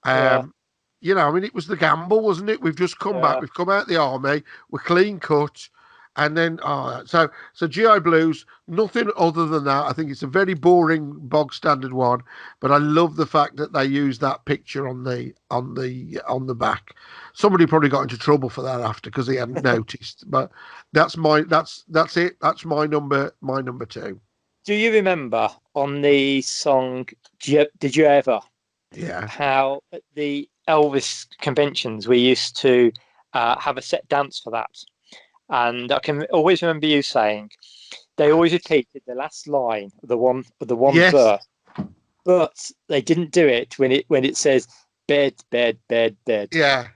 You know, I mean, it was the gamble, wasn't it? We've just come back. We've come out the army. We're clean cut. And then, so GI Blues, nothing other than that. I think it's a very boring, bog standard one, but I love the fact that they use that picture on the back. Somebody probably got into trouble for that after, because he hadn't noticed. But that's it. That's my number 2. Do you remember on the song Did You Ever? Yeah. How at the Elvis conventions we used to have a set dance for that. And I can always remember you saying they always repeated the last line, the one verse, but they didn't do it when it says bed, bed, bed, bed. Yeah.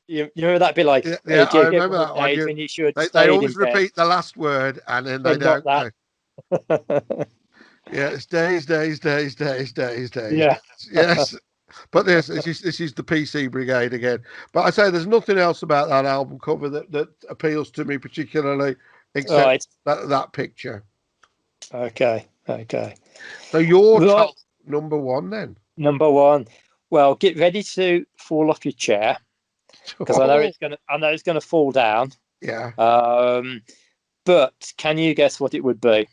You remember that bit like I remember that one. when you should they always repeat the last word, and then they don't. Yeah, it's days. Yeah. Yes. But this is the PC Brigade again. But I say there's nothing else about that album cover that appeals to me particularly, except that picture. Okay. So your top number 1 then? Number 1. Well, get ready to fall off your chair, because I know it's gonna fall down. Yeah. But can you guess what it would be?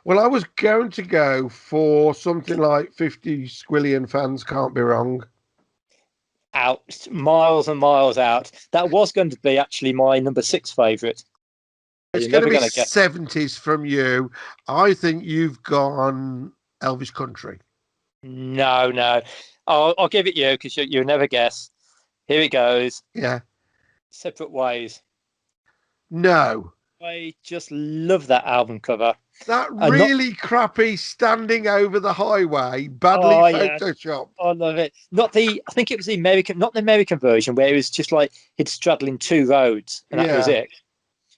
Well, I was going to go for something like 50 Squillion Fans Can't Be Wrong. Out, miles and miles out. That was going to be actually my number 6 favourite. It's going to be 70s from you. I think you've gone Elvis Country. No. I'll give it you, because you'll never guess. Here it goes. Yeah. Separate Ways. No. I just love that album cover. That And really crappy standing over the highway, badly yes, photoshopped. I love it. Not the, I think it was the American, not the American version where it was just like he'd straddling two roads and that was Yeah. it.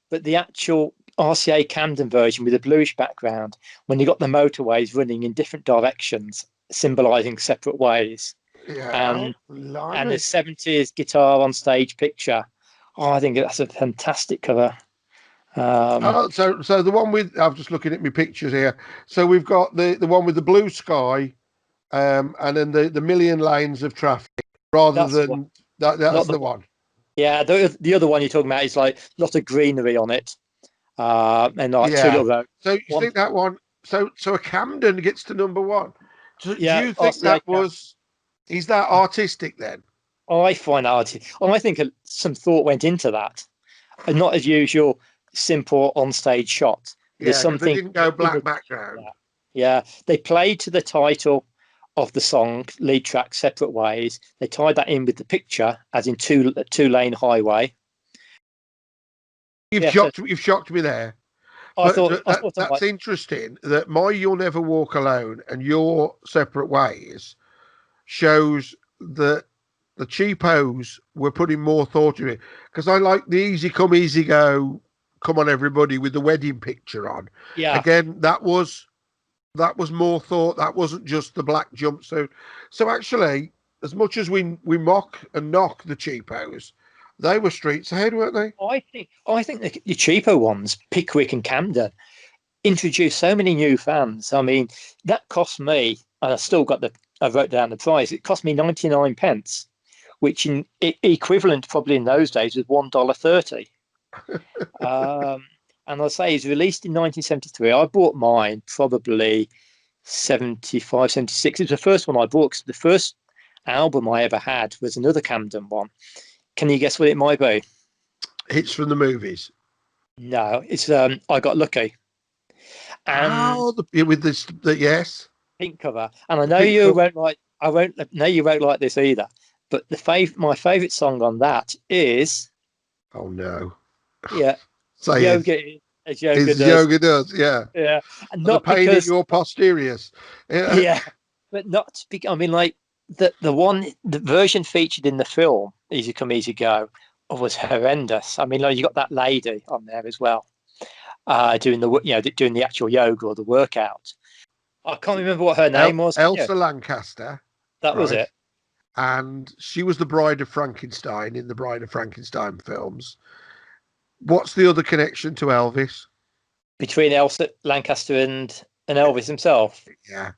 But the actual RCA Camden version with a bluish background, when you got the motorways running in different directions, symbolising separate ways, Yeah. and Blimey. a 70s guitar on stage picture. Oh, I think that's a fantastic cover. Oh, so the one with, I'm just looking at my pictures here. So we've got the one with the blue sky, and then the million lanes of traffic, rather That's the than one. that. That's Not the the one. Yeah, the other one you're talking about is like a lot of greenery on it, and like two Yeah. little roads. So you One, think that one? So a Camden gets to number one. Do yeah, you think RCA that was? Is that artistic then? I find art. I think some thought went into that, and not as usual, simple on-stage shot. There's Yeah, because they something didn't go in black it. background. Yeah, yeah. They played to the title of the song, lead track, separate ways. They tied that in with the picture, as in two-lane highway. You've Yeah, so shocked me there. I But thought, I thought, that's interesting that my You'll Never Walk Alone and Your Separate Ways shows that the cheapos were putting more thought into it. Because I like the easy come, easy go, come on everybody with the wedding picture on. yeah, Again, that was more thought. That wasn't just the black jumpsuit. So actually, as much as we mock and knock the cheapos, they were streets ahead, weren't they? I think the cheaper ones, Pickwick and Camden, introduced so many new fans. I mean, that cost me, and I wrote down the price. It cost me 99 pence, which in equivalent probably in those days was $1.30. And I'll say it's released in 1973. I bought mine probably 75, 76. It was the first one I bought because the first album I ever had was another Camden one. Can you guess what it might be? Hits from the movies. No, it's I Got Lucky. And With this, yes, pink cover. And I the know pink you cover. won't like. I won't know you won't like this either. But my favourite song on that is Oh no, yeah, say it. yoga. As yoga His does. yoga does, yeah. Yeah, and The not pain in because your posteriors. Yeah. yeah, but not because I mean like the version featured in the film Easy Come Easy Go was horrendous. I mean like you got that lady on there as well, doing doing the actual yoga or the workout. I can't remember what her name was. Yeah, Elsa Lancaster, that was right? it. And she was the Bride of Frankenstein in the Bride of Frankenstein films. What's the other connection to Elvis? Between Elsa Lancaster and Elvis himself? Yeah,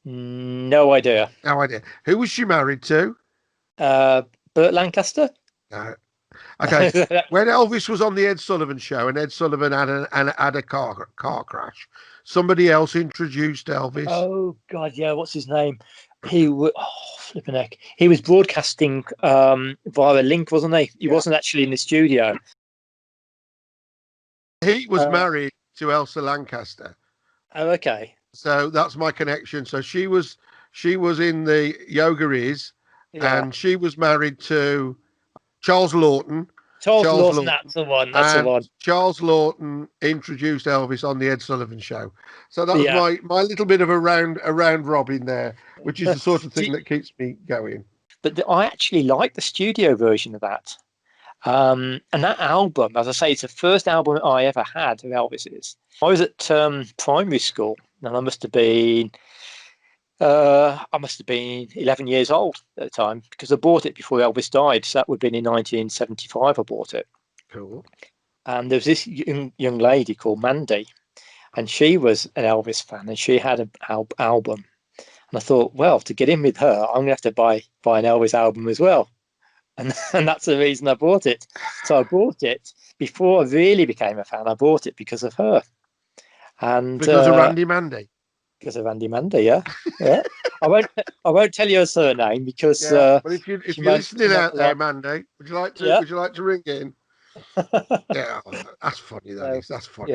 No idea. no idea. Who was she married to? Burt Lancaster? No. Okay, when Elvis was on the Ed Sullivan Show and Ed Sullivan had a car crash, somebody else introduced Elvis. Oh God, yeah. What's his name? He was flipping heck. He was broadcasting via a link, wasn't he? He wasn't actually in the studio. He was married to Elsa Lancaster. Oh, okay. So that's my connection. So she was in the Yoga Yeah. and she was married to Charles Lawton. Charles Lawson, that's the one. That's the one. Charles Lawton introduced Elvis on the Ed Sullivan Show. So that was Yeah. my little bit of a round robin there, which is the sort of thing that keeps me going. But I actually like the studio version of that. And that album, as I say, it's the first album I ever had of Elvis's. I was at primary school, and I must have been 11 years old at the time because I bought it before Elvis died. So that would have been in 1975. I bought it. Cool. And there was this young lady called Mandy, and she was an Elvis fan, and she had an album. And I thought, well, to get in with her, I'm going to have to buy an Elvis album as well. And that's the reason I bought it. So I bought it before I really became a fan. I bought it because of her. And because of Randy Mandy. Because of Randy Mandy, yeah. I won't tell you her surname because. But if you're listening out there, Mandy, would you like to ring in? Yeah, that's funny. That's funny.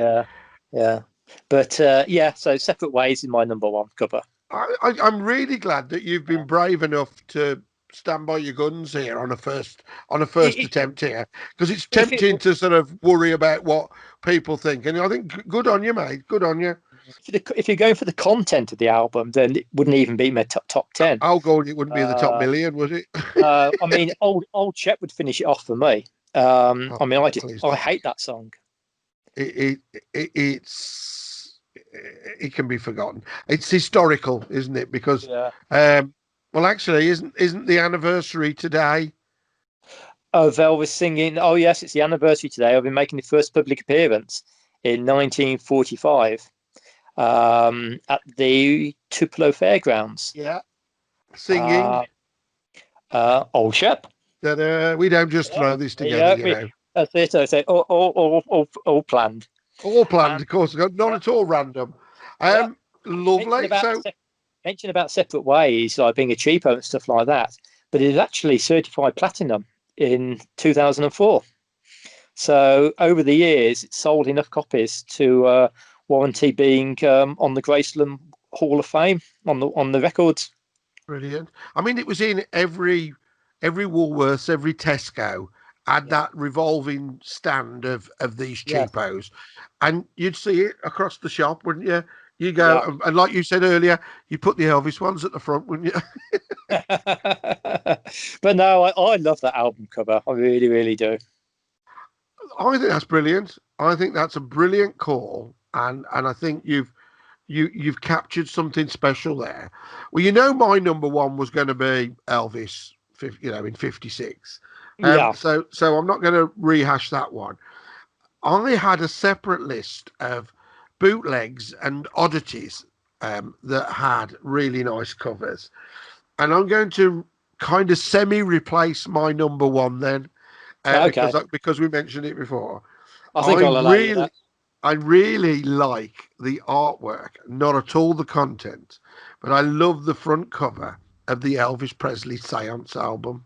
Yeah. But so Separate Ways is my number one cover. I'm really glad that you've been brave enough to stand by your guns here on a first attempt here, because it's If it, tempting to sort of worry about what people think. And I think good on you, mate. Good on you. if you're going for the content of the album, then it wouldn't even be my top 10. I'll go. It wouldn't be in the top Uh, million, would it? I mean, old Chet would finish it off for me. I mean, Please. I hate that song. It can be forgotten. It's historical, isn't it? Because Yeah. well, actually, isn't the anniversary today? Of Elvis singing, oh yes, it's the anniversary today. I've been making the first public appearance in 1945 at the Tupelo Fairgrounds. Yeah, singing. Old Shep. That we don't just throw this together, you know. That's it. I say all planned. All planned, of course. Not at all random. Lovely. Mention about Separate Ways, like being a cheapo and stuff like that, but it was actually certified platinum in 2004. So over the years, it sold enough copies to warranty being on the Graceland Hall of Fame on the records. Brilliant. I mean, it was in every Woolworths, every Tesco had that revolving stand of these cheapos, and you'd see it across the shop, wouldn't you? You go, and like you said earlier, you put the Elvis ones at the front, wouldn't you? But no, I love that album cover. I really, really do. I think that's brilliant. I think that's a brilliant call, and I think you've captured something special there. Well, you know, my number one was going to be Elvis, in '56. So I'm not going to rehash that one. I had a separate list of bootlegs and oddities that had really nice covers, and I'm going to kind of semi-replace my number one then, because we mentioned it before. I think I'll allow you that. I really like the artwork, not at all the content, but I love the front cover of the Elvis Presley Seance album.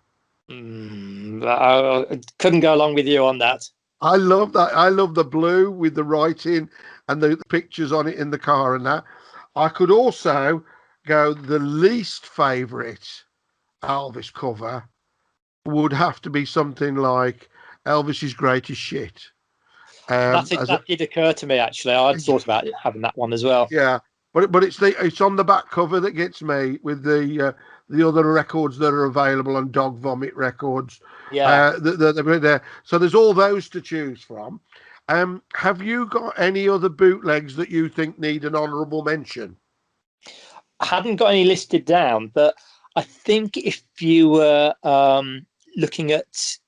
I couldn't go along with you on that. I love that. I love the blue with the writing and the pictures on it in the car and that. I could also go the least favourite Elvis cover would have to be something like Elvis's Greatest Shit. That did occur to me, actually. I'd thought about having that one as well. Yeah, but it's on the back cover that gets me, with the other records that are available on Dog Vomit Records. Yeah. There. So there's all those to choose from. Have you got any other bootlegs that you think need an honourable mention? I hadn't got any listed down, but I think if you were looking at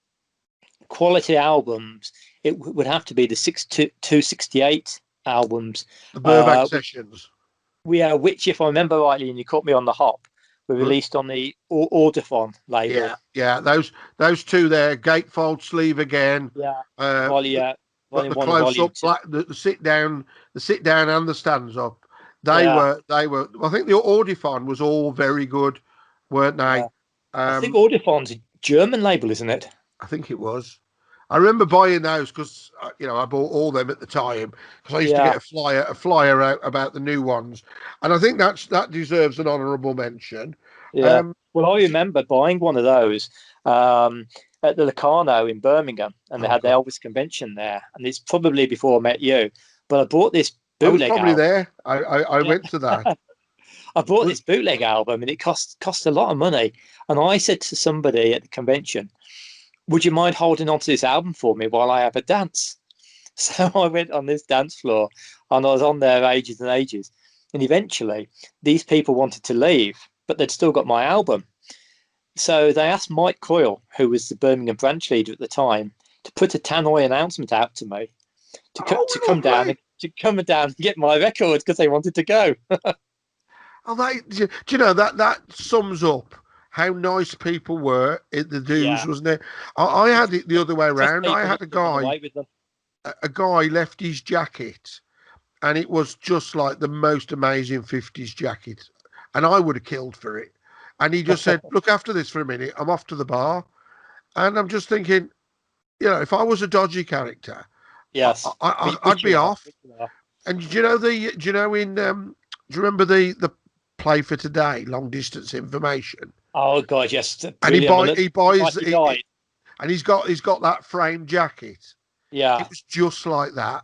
quality albums, it would have to be the 268 albums. The Burbank Sessions. Which, if I remember rightly, and you caught me on the hop, were released on the Ordophon label. Yeah, those two there, Gatefold Sleeve Again. Yeah. The close up, the sit down and the stands up. They were. I think the Ordophon was all very good, weren't they? Yeah. I think Ordophon's a German label, isn't it? I think it was. I remember buying those because I bought all them at the time because I used to get a flyer out about the new ones, and I think that deserves an honourable mention. Yeah. Well, I remember buying one of those at the Locarno in Birmingham, and they had the Elvis convention there, and it's probably before I met you. But I bought this bootleg. I was probably there. I went to that. I bought this bootleg album, and it cost a lot of money. And I said to somebody at the convention, would you mind holding on to this album for me while I have a dance? So I went on this dance floor, and I was on there ages and ages. And eventually, these people wanted to leave, but they'd still got my album. So they asked Mike Coyle, who was the Birmingham branch leader at the time, to put a tannoy announcement out to me to come down and get my record because they wanted to go. Do you know that sums up how nice people were at the dues, wasn't it? I had it the other way around. I had a guy left his jacket, and it was just like the most amazing 50s jacket, and I would have killed for it. And he just said, look after this for a minute, I'm off to the bar. And I'm just thinking, if I was a dodgy character, I'd be off. And do you remember the Play for Today, long distance information? Oh God, yes. And he buys he died. and he's got that frame jacket. Yeah. It was just like that.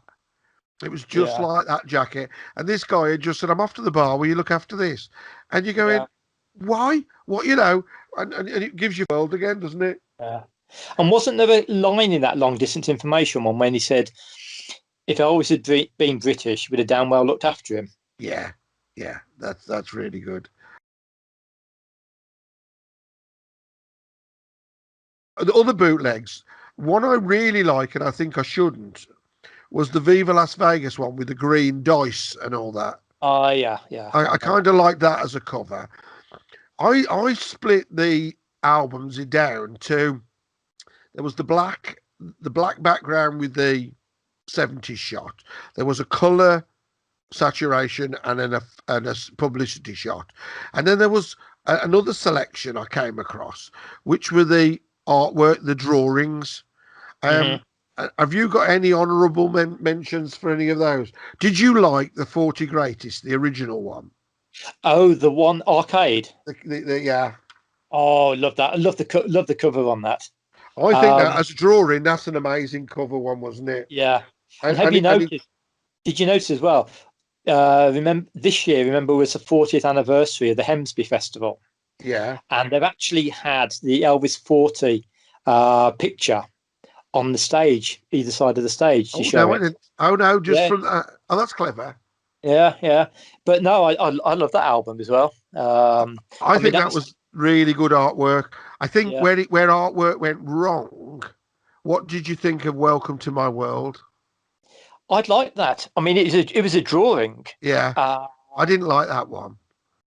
It was just Yeah. like that jacket. And this guy had just said, "I'm off to the bar. Will you look after this?" And you're going, Yeah. "Why? What, you know?" And it gives you world again, doesn't it? Yeah. And wasn't there a line in that long distance information one when he said, if Elvis had been British, we'd have damn well looked after him? Yeah. That's really good. The other bootlegs, one I really like, and I think I shouldn't, was the Viva Las Vegas one with the green dice and all that. Oh, yeah. I kind of like that as a cover. I split the albums down to, there was the black background with the 70s shot. There was a color saturation and then a publicity shot. And then there was another selection I came across, which were the artwork, the drawings. Have you got any honourable mentions for any of those? Did you like the 40 Greatest, the original one? Oh, the one arcade. Yeah. Oh, I love that. I love the cover on that. I think that as a drawing, that's an amazing cover one, wasn't it? Yeah. And have you noticed? Did you notice as well? Remember this year? Remember was the 40th anniversary of the Hemsby Festival. Yeah. And they've actually had the Elvis 40 picture on the stage, either side of the stage to show it. From that. Oh, that's clever. Yeah. But no, I love that album as well. I think that was really good artwork. I think where artwork went wrong, what did you think of Welcome to My World? I'd like that. I mean, it was a drawing. Yeah. I didn't like that one.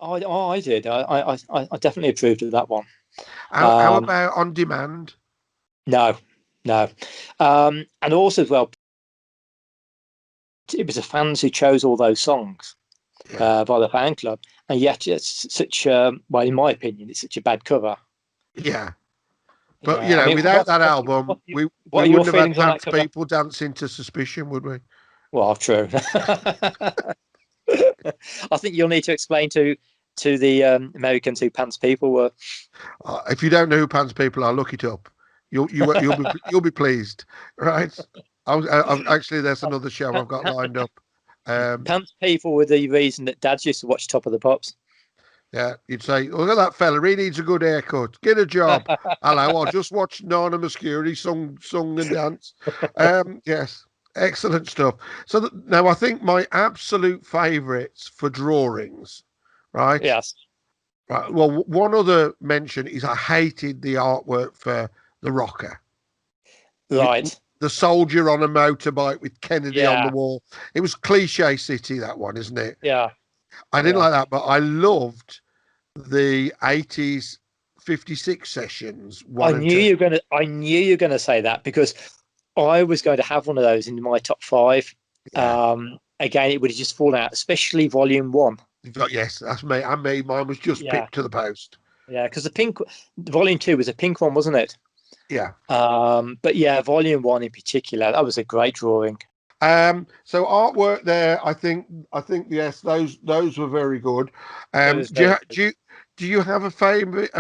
I did. I definitely approved of that one. How about On Demand? No. And also as well, it was the fans who chose all those songs by the fan club, and yet it's such well, in my opinion, it's such a bad cover. Yeah. But you know, without that album, we wouldn't have had Dance People dancing to Suspicion, would we? Well, true. I think you'll need to explain to the Americans who Pants People were. If you don't know who Pants People are, look it up. You'll be pleased, right? Actually, there's another show I've got lined up. Pants People were the reason that Dads used to watch Top of the Pops. Yeah, you'd say, look at that fella, he needs a good haircut. Get a job. Hello, I'll just watch Nana Muscuri sung and dance. Yes, excellent stuff. So now I think my absolute favourites for drawings, right? Yes. Right. Well, one other mention is I hated the artwork for The Rocker. Right. The soldier on a motorbike with Kennedy on the wall. It was cliche city, that one, isn't it? Yeah. I didn't like that, but I loved the 80s 56 sessions. I knew you were gonna say that, because I was going to have one of those in my top 5. Again, it would have just fallen out, especially volume 1. Yes, that's me. Mine was just picked to the post. Yeah, because the volume 2 was a pink one, wasn't it? Yeah. But yeah, volume 1 in particular, that was a great drawing. So artwork there, I think yes, those were very good. Do you have a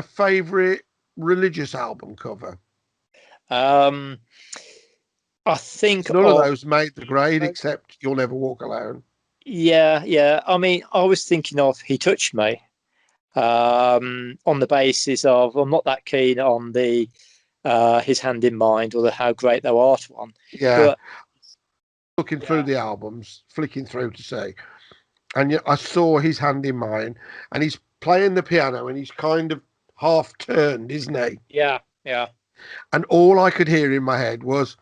favorite religious album cover? I think none of those made the grade except You'll Never Walk Alone. Yeah. I mean, I was thinking of He Touched Me, on the basis of I'm not that keen on the His Hand in Mind or the How Great Thou Art one. Yeah. But looking through the albums, flicking through to see, and I saw His Hand in Mine, and he's playing the piano, and he's kind of half turned, isn't he? Yeah. And all I could hear in my head was,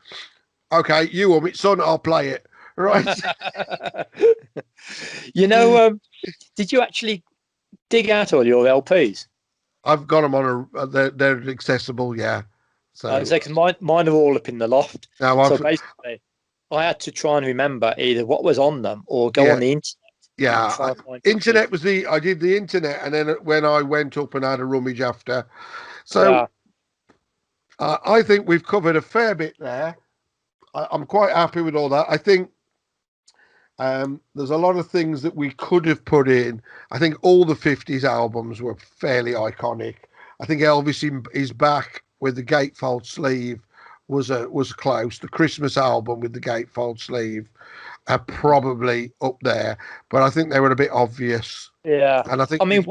"Okay, you hum it, son. I'll play it." Right. Did you actually dig out all your LPs? I've got them on they're accessible. Yeah. So mine are all up in the loft. No, so basically, I had to try and remember either what was on them or go on the internet. Yeah, internet was I did the internet, and then when I went up and had a rummage after. So I think we've covered a fair bit there. I'm quite happy with all that. I think there's a lot of things that we could have put in. I think all the 50s albums were fairly iconic. I think Elvis in his back with the gatefold sleeve was close. The Christmas album with the gatefold sleeve are probably up there, but I think they were a bit obvious. Yeah. And I think I mean,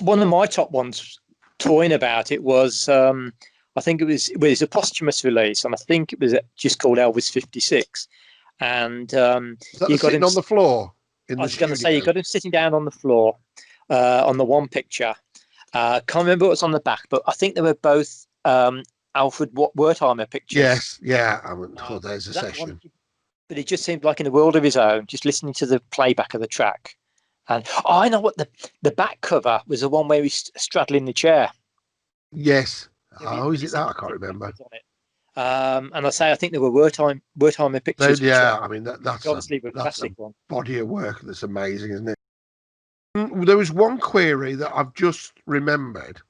one of my top ones toying about it was, I think it was a posthumous release, and I think it was just called Elvis 56. And is that you the sitting on the floor in the I was going to say, studio? you got him sitting down on the floor on the one picture. Can't remember what's on the back, but I think they were both Alfred Wertheimer pictures. Yes, yeah. There's a that session. one, but it just seemed like in a world of his own, just listening to the playback of the track. And I know what the back cover was, the one where he's straddling the chair. Yes. Is it that? I can't remember. And I think there were Wertheimer pictures. I mean that's obviously a classic a one. Body of work that's amazing, isn't it? There was one query that I've just remembered.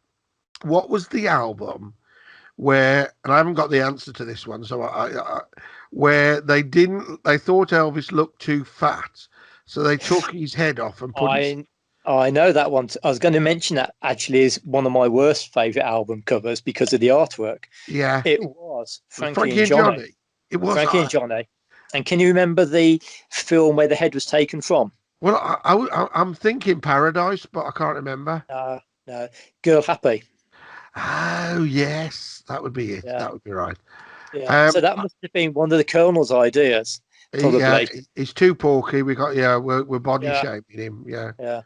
What was the album where, and I haven't got the answer to this one, so where they thought Elvis looked too fat, so they took his head off and put. I know that one. I was going to mention that actually is one of my worst favourite album covers because of the artwork. Yeah, it was Frankie and Johnny. It was Frankie and Johnny. And can you remember the film where the head was taken from? Well, I'm thinking Paradise, but I can't remember. No, Girl Happy. Oh yes, that would be it. Yeah. That would be right. Yeah. So that must have been one of the Colonel's ideas. Probably. Yeah, he's too porky. We're body shaping him. Yeah. Yeah.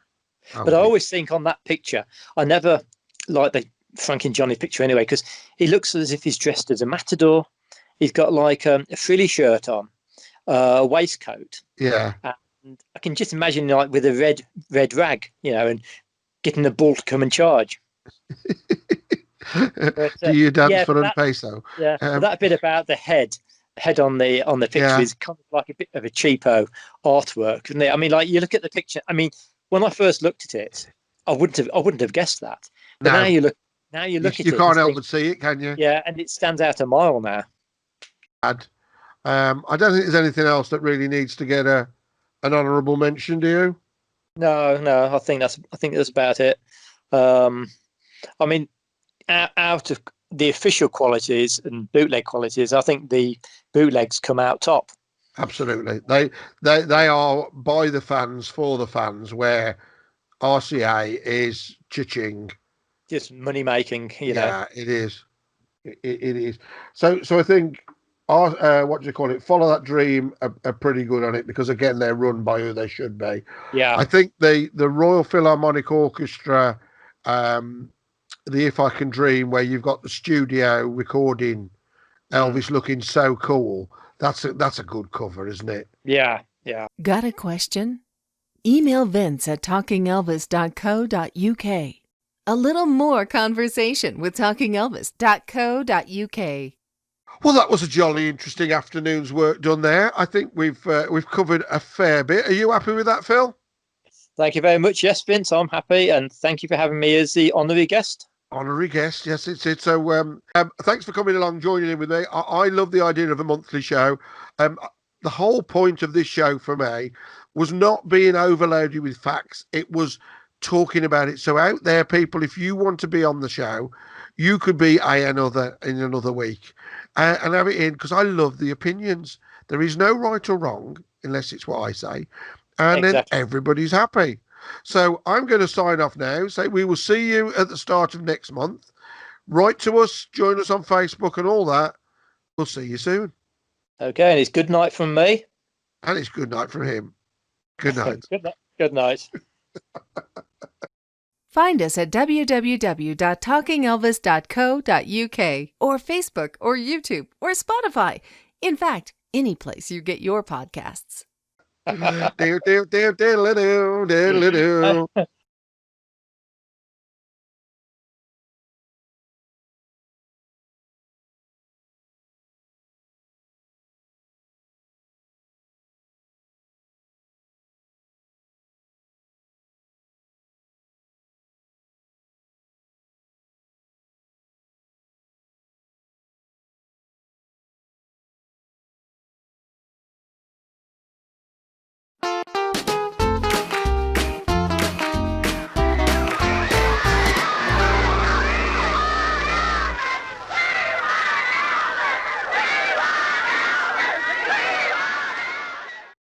But I always think on that picture, I never like the Frankie and Johnny picture anyway, because he looks as if he's dressed as a matador. He's got like a frilly shirt on, a waistcoat. Yeah. And I can just imagine like with a red rag, and getting the bull to come and charge. But, do you dance for a peso? Yeah. That bit about the head on the picture is kind of like a bit of a cheapo artwork, isn't it? I mean, like you look at the picture. I mean, when I first looked at it, I wouldn't have guessed that. But now you look at it, you can't help but see it, can you? Yeah, and it stands out a mile now. I don't think there's anything else that really needs to get an honourable mention. Do you? No. I think that's about it. I mean, out of the official qualities and bootleg qualities, I think the bootlegs come out top. Absolutely, they are by the fans for the fans, where RCA is cha-ching, just money making. Yeah, it is. It is. So I think what do you call it? Follow That Dream are pretty good on it because again they're run by who they should be. Yeah, I think the Royal Philharmonic Orchestra, the If I Can Dream, where you've got the studio recording Elvis looking so cool. That's a good cover, isn't it? Yeah. Got a question? Email Vince at talkingelvis.co.uk. A little more conversation with talkingelvis.co.uk. Well, that was a jolly interesting afternoon's work done there. I think we've covered a fair bit. Are you happy with that, Phil? Thank you very much. Yes, Vince, I'm happy, and thank you for having me as the honorary guest. Honorary guest, yes, it's it. So, thanks for coming along, joining in with me. I love the idea of a monthly show. The whole point of this show for me was not being overloaded with facts. It was talking about it. So out there, people, if you want to be on the show, you could be in another week and have it in, because I love the opinions. There is no right or wrong unless it's what I say, and exactly. Then everybody's happy. So I'm going to sign off now. Say we will see you at the start of next month. Write to us, join us on Facebook and all that. We'll see you soon. Okay, and it's good night from me. And it's good night from him. Good night. Good night. Find us at www.talkingelvis.co.uk or Facebook or YouTube or Spotify. In fact, any place you get your podcasts. Do.